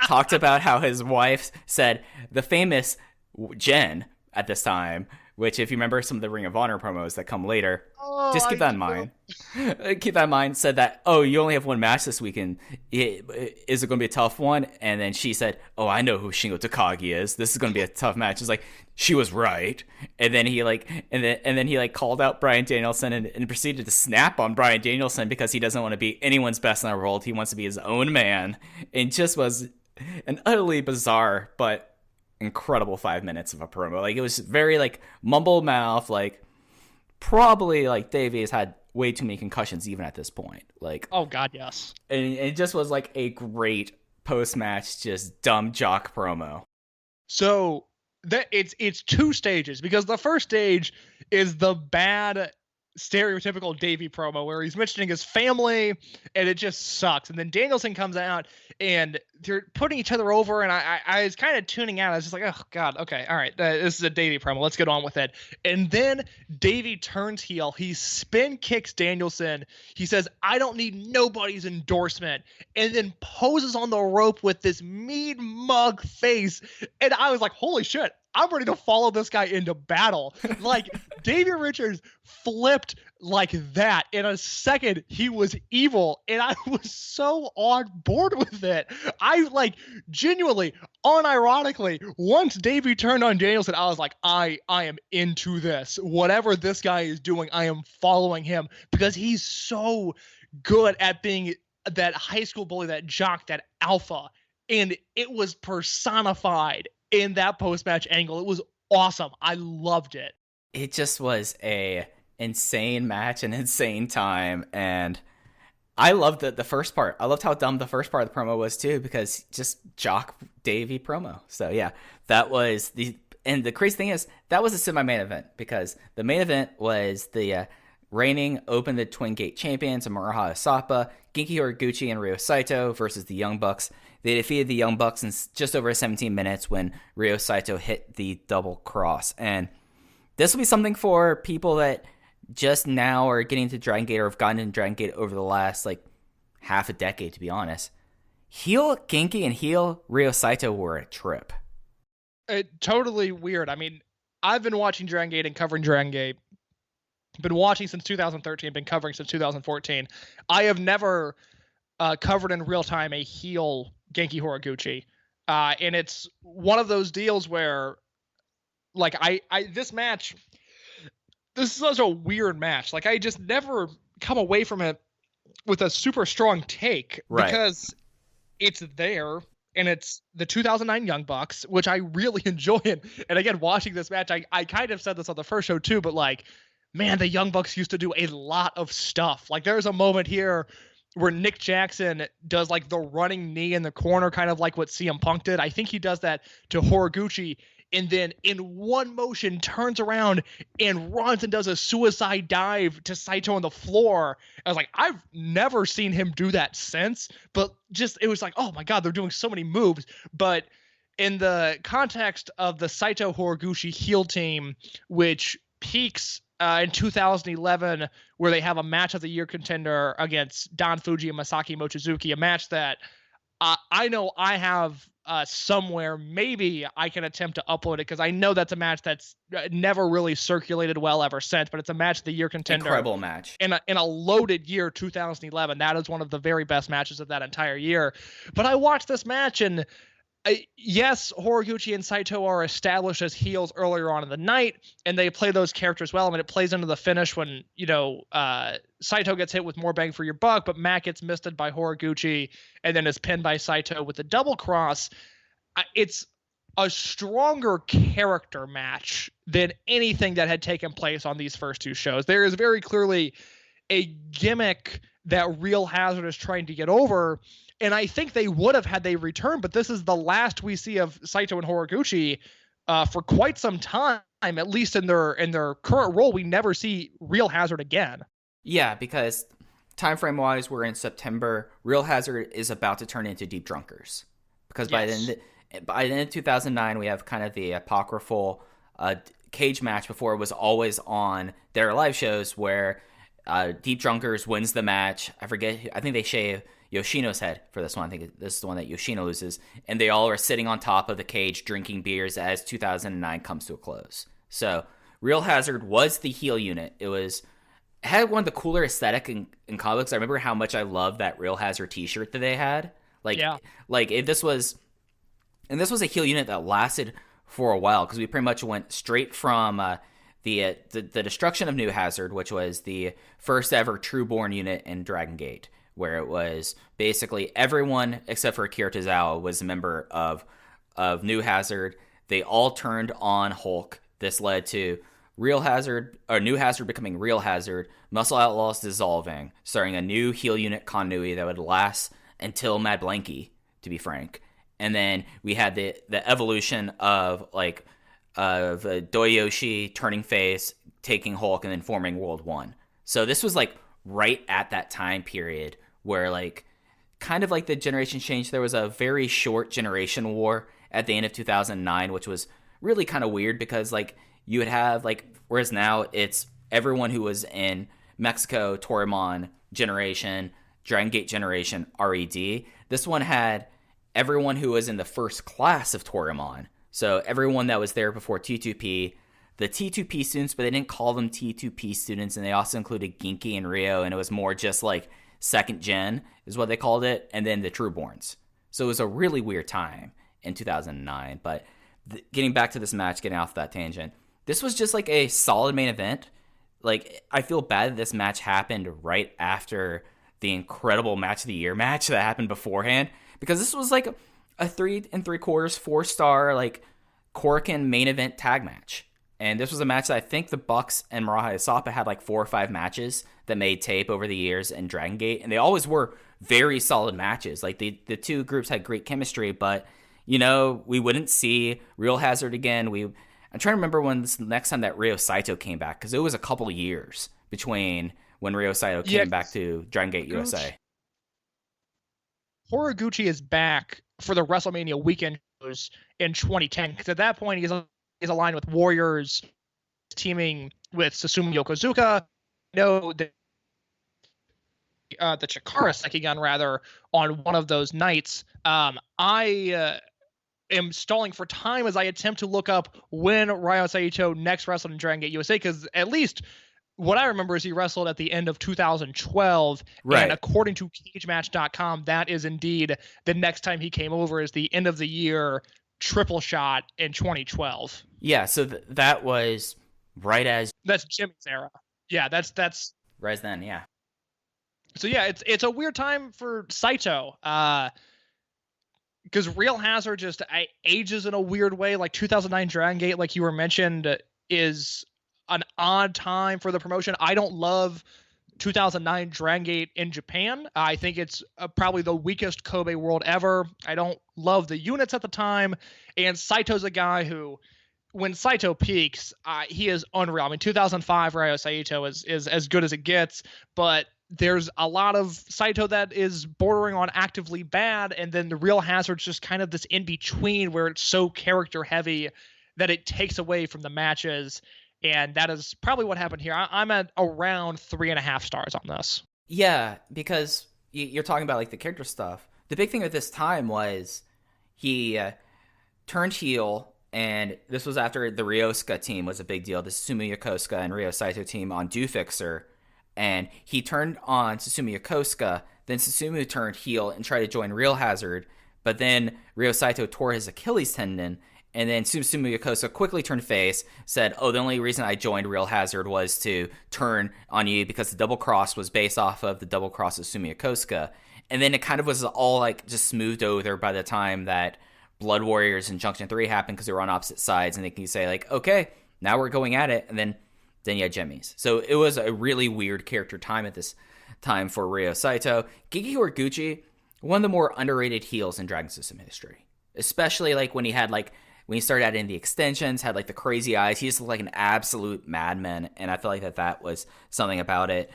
Talked about how his wife said the famous Jen at this time, which if you remember some of the Ring of Honor promos that come later, just keep that in mind. Keep that in mind. Said that, oh, you only have one match this weekend. Is it going to be a tough one? And then she said, oh, I know who Shingo Takagi is. This is going to be a tough match. It's like, she was right. And then he called out Bryan Danielson and proceeded to snap on Bryan Danielson because he doesn't want to be anyone's best in the world. He wants to be his own man. And just was an utterly bizarre but incredible 5 minutes of a promo. Like, it was very like mumble mouth, like probably like Davey has had way too many concussions even at this point. Like, oh god, yes. And it just was like a great post-match just dumb jock promo. So that it's two stages, because the first stage is the bad stereotypical Davey promo where he's mentioning his family and it just sucks. And then Danielson comes out and they're putting each other over, and I was kind of tuning out. I was just like, oh god, okay, all right, this is a Davey promo, let's get on with it. And then Davey turns heel, he spin kicks Danielson, he says, I don't need nobody's endorsement, and then poses on the rope with this mean mug face. And I was like, holy shit, I'm ready to follow this guy into battle. Like, Davey Richards flipped like that. In a second, he was evil, and I was so on board with it. I, like, genuinely, unironically, once Davey turned on Danielson, I was like, I am into this. Whatever this guy is doing, I am following him, because he's so good at being that high school bully, that jock, that alpha. And it was personified in that post-match angle. It was awesome. I loved it. It just was a insane match, an insane time, and I loved the first part. I loved how dumb the first part of the promo was too, because just jock Davey promo. So yeah, that was and the crazy thing is that was a semi-main event, because the main event was the reigning Open the Twin Gate champions, Muraha Asapa, Genki Horiguchi, and Ryo Saito versus the Young Bucks. They defeated the Young Bucks in just over 17 minutes when Ryo Saito hit the double cross. And this will be something for people that just now are getting to Dragongate or have gotten into Dragongate over the last, like, half a decade, to be honest. Heel Genki and heel Ryo Saito were a trip. Totally weird. I mean, I've been watching Dragongate and covering Dragongate. Been watching since 2013, been covering since 2014. I have never covered in real time a heel Genki Horiguchi. And it's one of those deals where, like, this match, this is such a weird match. Like, I just never come away from it with a super strong take, right? Because it's there, and it's the 2009 Young Bucks, which I really enjoy. And again, watching this match, I kind of said this on the first show too, but like, man, the Young Bucks used to do a lot of stuff. Like, there's a moment here where Nick Jackson does like the running knee in the corner, kind of like what CM Punk did. I think he does that to Horiguchi, and then in one motion turns around and runs and does a suicide dive to Saito on the floor. I was like, I've never seen him do that since, but just, it was like, oh my God, they're doing so many moves. But in the context of the Saito Horiguchi heel team, which peaks in 2011, where they have a match of the year contender against Don Fuji and Masaki Mochizuki, a match that I know I have somewhere. Maybe I can attempt to upload it because I know that's a match that's never really circulated well ever since, but it's a match of the year contender. Incredible match. In a loaded year, 2011. That is one of the very best matches of that entire year. But I watched this match, and yes, Horiguchi and Saito are established as heels earlier on in the night, and they play those characters well. I mean, it plays into the finish when, Saito gets hit with more bang for your buck, but Matt gets misted by Horiguchi and then is pinned by Saito with the double cross. It's a stronger character match than anything that had taken place on these first two shows. There is very clearly a gimmick that Real Hazard is trying to get over, and I think they would have had they returned, but this is the last we see of Saito and Horiguchi for quite some time, at least in their current role. We never see Real Hazard again. Yeah, because time frame wise, we're in September. Real Hazard is about to turn into Deep Drunkers, because by the end of 2009, we have kind of the apocryphal cage match before it was always on their live shows where Deep Drunkers wins the match. I think they shave Yoshino's head for this one. I think this is the one that Yoshino loses. And they all are sitting on top of the cage drinking beers as 2009 comes to a close. So Real Hazard was the heel unit. It had one of the cooler aesthetic in comics. I remember how much I loved that Real Hazard t-shirt that they had. This was a heel unit that lasted for a while, because we pretty much went straight from the destruction of New Hazard, which was the first ever Trueborn unit in Dragongate, where it was basically everyone except for Akira Tozawa was a member of New Hazard. They all turned on Hulk. This led to New Hazard becoming Real Hazard, Muscle Outlaws dissolving, starting a new heel unit continuity that would last until Mad Blanky, to be frank. And then we had the evolution of Doi Yoshii turning face, taking Hulk, and then forming World 1. So this was right at that time period where kind of like the generation change. There was a very short generation war at the end of 2009, which was really kind of weird because you would have whereas now it's everyone who was in Mexico, Torimon generation, Dragon Gate generation, RED. This one had everyone who was in the first class of Torimon. So everyone that was there before T2P, the T2P students, but they didn't call them T2P students, and they also included Genki and Ryo, and it was more just second gen is what they called it, and then the Trueborns. So it was a really weird time in 2009. But getting back to this match, getting off that tangent, this was just a solid main event. I feel bad that this match happened right after the incredible match of the year match that happened beforehand, because this was a 3 3/4 4-star Korakuen main event tag match. And this was a match that I think the Bucks and Maraha Asapa had 4 or 5 matches that made tape over the years in Dragon Gate, and they always were very solid matches. The two groups had great chemistry, but we wouldn't see Real Hazard again. I'm trying to remember when the next time that Ryo Saito came back, because it was a couple of years between when Ryo Saito came back to Dragon Gate USA. Horiguchi is back for the WrestleMania weekend shows in 2010, because at that point he's aligned with Warriors, teaming with Susumu Yokozuka. The Chikara Sekigun rather on one of those nights. I am stalling for time as I attempt to look up when Ryo Saito next wrestled in Dragon Gate USA, because at least what I remember is he wrestled at the end of 2012, right. And according to CageMatch.com, that is indeed the next time he came over, is the end of the year triple shot in 2012. Yeah, so that was right as... That's Jimmy's era. Yeah, that's... Right then, yeah. So yeah, it's a weird time for Saito, because Real Hazard just ages in a weird way. 2009 Dragon Gate, like you were mentioned, is an odd time for the promotion. I don't love 2009 Dragon Gate in Japan. I think it's probably the weakest Kobe World ever. I don't love the units at the time, and Saito's a guy who, when Saito peaks, he is unreal. I mean, 2005 Ryo Saito is as good as it gets, but there's a lot of Saito that is bordering on actively bad, and then the Real Hazard's just kind of this in-between where it's so character-heavy that it takes away from the matches, and that is probably what happened here. I'm at around 3.5 stars on this. Yeah, because you're talking about the character stuff. The big thing at this time was, he turned heel, and this was after the Ryosuke team was a big deal, the Susumu Yokosuka and Ryo Saito team on Do Fixer, and he turned on Susumu Yokosuka, then Susumu turned heel and tried to join Real Hazard, but then Ryo Saito tore his Achilles tendon, and then Susumu Yokosuka quickly turned face, said, oh, the only reason I joined Real Hazard was to turn on you because the double cross was based off of the double cross of Susumu Yokosuka. And then it kind of was all like just smoothed over by the time that Blood Warriors and Junction 3 happened because they were on opposite sides, and they can say like, okay, now we're going at it, and then you had Jimmy's. So it was a really weird character time at this time for Ryo Saito. Genki Horiguchi, one of the more underrated heels in Dragon System history, especially like when he started out in the extensions, had like the crazy eyes. He just looked like an absolute madman, and I feel like that was something about it.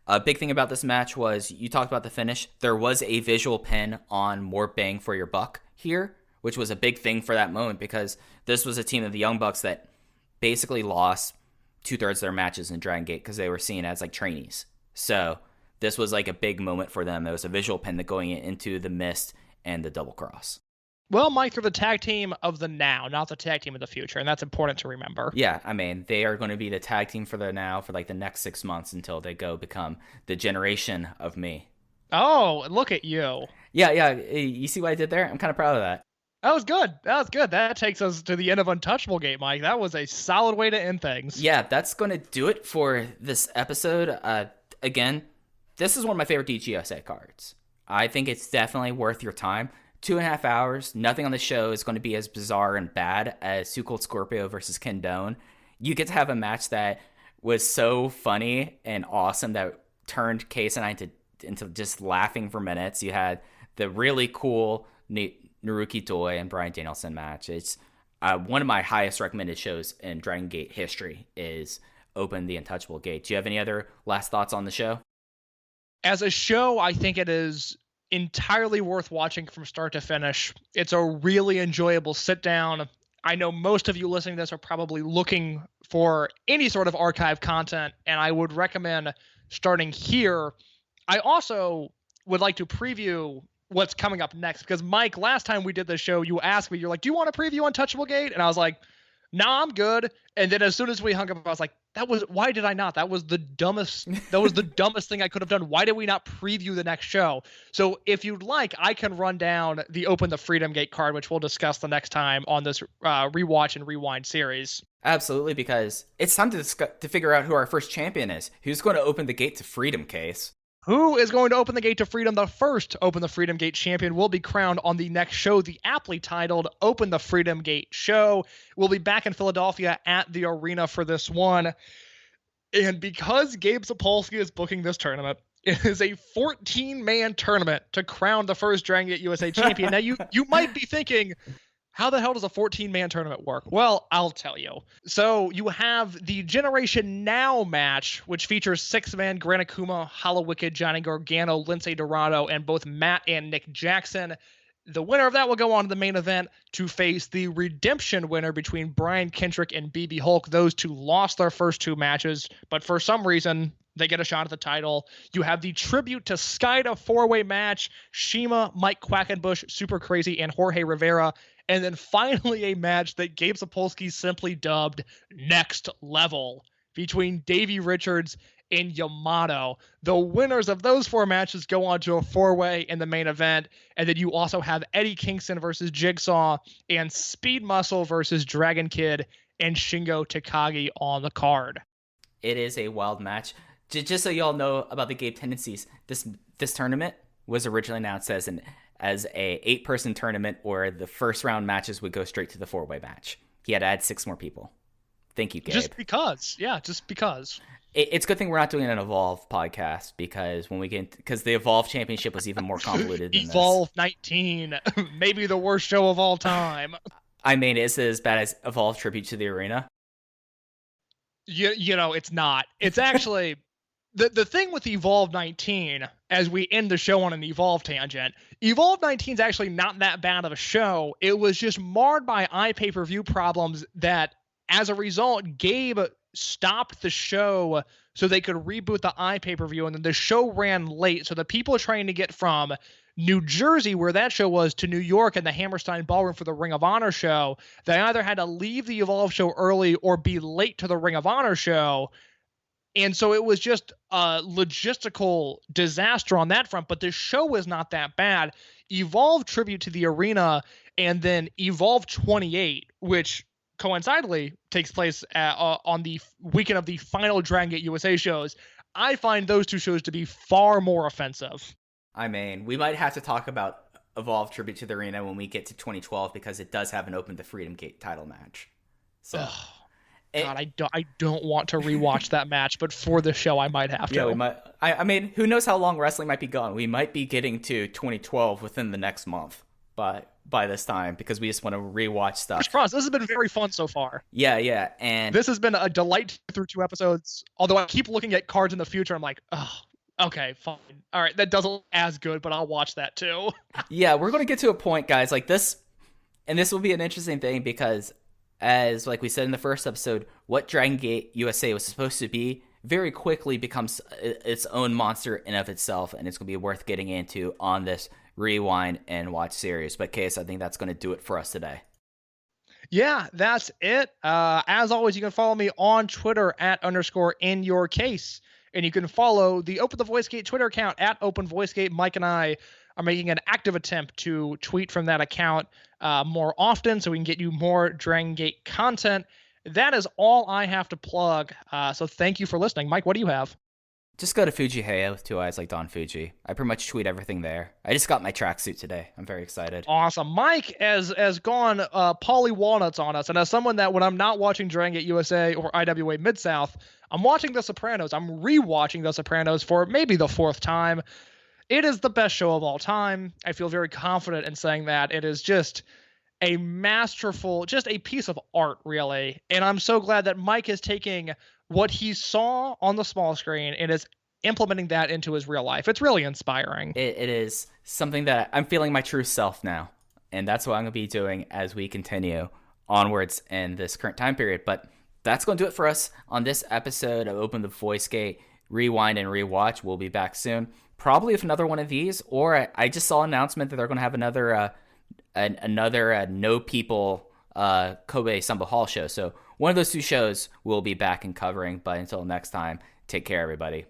A big thing about this match was, you talked about the finish. There was a visual pin on More Bang for Your Buck here, which was a big thing for that moment because this was a team of the Young Bucks that basically lost 2/3 of their matches in Dragon Gate because they were seen as like trainees. So this was like a big moment for them. It was a visual pin that going into the mist and the double cross. Well, Mike, they're the tag team of the now, not the tag team of the future, and that's important to remember. Yeah, I mean, they are going to be the tag team for the now for like the next 6 months until they go become the generation of me. Oh, look at you. Yeah, you see what I did there? I'm kind of proud of that. That was good. That takes us to the end of Untouchable Gate, Mike. That was a solid way to end things. Yeah, that's going to do it for this episode. Again, this is one of my favorite DGUSA cards. I think it's definitely worth your time. 2.5 hours. Nothing on the show is going to be as bizarre and bad as Too Cold Scorpio versus Kendone. You get to have a match that was so funny and awesome that turned Case and I into just laughing for minutes. You had the really cool Naruki Doi and Bryan Danielson match. It's one of my highest recommended shows in Dragon Gate history is Open the Untouchable Gate. Do you have any other last thoughts on the show? As a show, I think it is entirely worth watching from start to finish. It's a really enjoyable sit down. I know most of you listening to this are probably looking for any sort of archive content, and I would recommend starting here. I also would like to preview what's coming up next, because Mike, last time we did this show, you asked me, you're like, do you want to preview Untouchable Gate? And I was like, nah, I'm good. And then as soon as we hung up, I was like, why did I not? That was the dumbest thing I could have done. Why did we not preview the next show? So if you'd like, I can run down the Open the Freedom Gate card, which we'll discuss the next time on this Rewatch and Rewind series. Absolutely, because it's time to figure out who our first champion is. Who's going to open the gate to freedom, Case? Who is going to open the gate to freedom? The first Open the Freedom Gate champion will be crowned on the next show, the aptly titled Open the Freedom Gate show. We'll be back in Philadelphia at the arena for this one. And because Gabe Sapolsky is booking this tournament, it is a 14-man tournament to crown the first Dragon Gate USA champion. Now, you might be thinking, how the hell does a 14-man tournament work? Well, I'll tell you. So you have the Generation Now match, which features 6-man Gran Akuma, Hollow Wicked, Johnny Gargano, Lince Dorado, and both Matt and Nick Jackson. The winner of that will go on to the main event to face the Redemption winner between Brian Kendrick and BB Hulk. Those two lost their first 2 matches, but for some reason, they get a shot at the title. You have the Tribute to Skida 4-way match, Shima, Mike Quackenbush, Super Crazy, and Jorge Rivera. And then finally a match that Gabe Sapolsky simply dubbed Next Level between Davey Richards and Yamato. The winners of those 4 matches go on to a 4-way in the main event. And then you also have Eddie Kingston versus Jigsaw and Speed Muscle versus Dragon Kid and Shingo Takagi on the card. It is a wild match. Just so y'all know about the Gabe tendencies, this tournament was originally announced as a 8-person tournament where the first round matches would go straight to the 4-way match. He had to add 6 more people. Thank you, Gabe. Just because. Yeah, just because. It's a good thing we're not doing an Evolve podcast because because the Evolve Championship was even more convoluted than Evolve this. 19, maybe the worst show of all time. I mean, is it as bad as Evolve Tribute to the Arena? You know, it's not. It's actually the thing with Evolve 19, as we end the show on an Evolve tangent, Evolve 19 is actually not that bad of a show. It was just marred by iPay-per-view problems that, as a result, Gabe stopped the show so they could reboot the iPay-per-view, and then the show ran late. So the people trying to get from New Jersey, where that show was, to New York and the Hammerstein Ballroom for the Ring of Honor show, they either had to leave the Evolve show early or be late to the Ring of Honor show. And so it was just a logistical disaster on that front, but the show was not that bad. Evolve Tribute to the Arena and then Evolve 28, which coincidentally takes place on the weekend of the final Dragon Gate USA shows. I find those two shows to be far more offensive. I mean, we might have to talk about Evolve Tribute to the Arena when we get to 2012 because it does have an Open the Freedom Gate title match. So. God, I don't want to rewatch that match, but for the show, I might have to. Yeah, we might. I mean, who knows how long wrestling might be gone? We might be getting to 2012 within the next month by this time because we just want to rewatch stuff. This has been very fun so far. Yeah, and this has been a delight through 2 episodes. Although I keep looking at cards in the future, I'm like, oh, okay, fine. All right, that doesn't look as good, but I'll watch that too. Yeah, we're going to get to a point, guys, like this, and this will be an interesting thing because, as like we said in the first episode, what Dragongate USA was supposed to be very quickly becomes its own monster in of itself, and it's going to be worth getting into on this Rewind and Watch series. But Case, I think that's going to do it for us today. Yeah, that's it. As always, you can follow me on Twitter at _InYourCase. And you can follow the Open the Voice Gate Twitter account at Open Voice Gate. Mike and I are making an active attempt to tweet from that account more often so we can get you more Dragon Gate content. That is all I have to plug. So thank you for listening. Mike, what do you have? Just go to Fuji Heya with 2 eyes like Don Fuji. I pretty much tweet everything there. I just got my tracksuit today. I'm very excited. Awesome. Mike has gone Polly Walnuts on us. And as someone that when I'm not watching Dragon Gate USA or IWA Mid-South, I'm watching The Sopranos. I'm rewatching The Sopranos for maybe the 4th time. It is the best show of all time. I feel very confident in saying that. It is just a masterful, just a piece of art, really. And I'm so glad that Mike is taking what he saw on the small screen and is implementing that into his real life. It's really inspiring. It is something that I'm feeling my true self now. And that's what I'm going to be doing as we continue onwards in this current time period. But that's going to do it for us on this episode of Open the Voice Gate, Rewind and Rewatch. We'll be back soon. Probably with another one of these, or I just saw an announcement that they're going to have another No People Kobe Samba Hall show. So one of those 2 shows we'll be back and covering. But until next time, take care, everybody.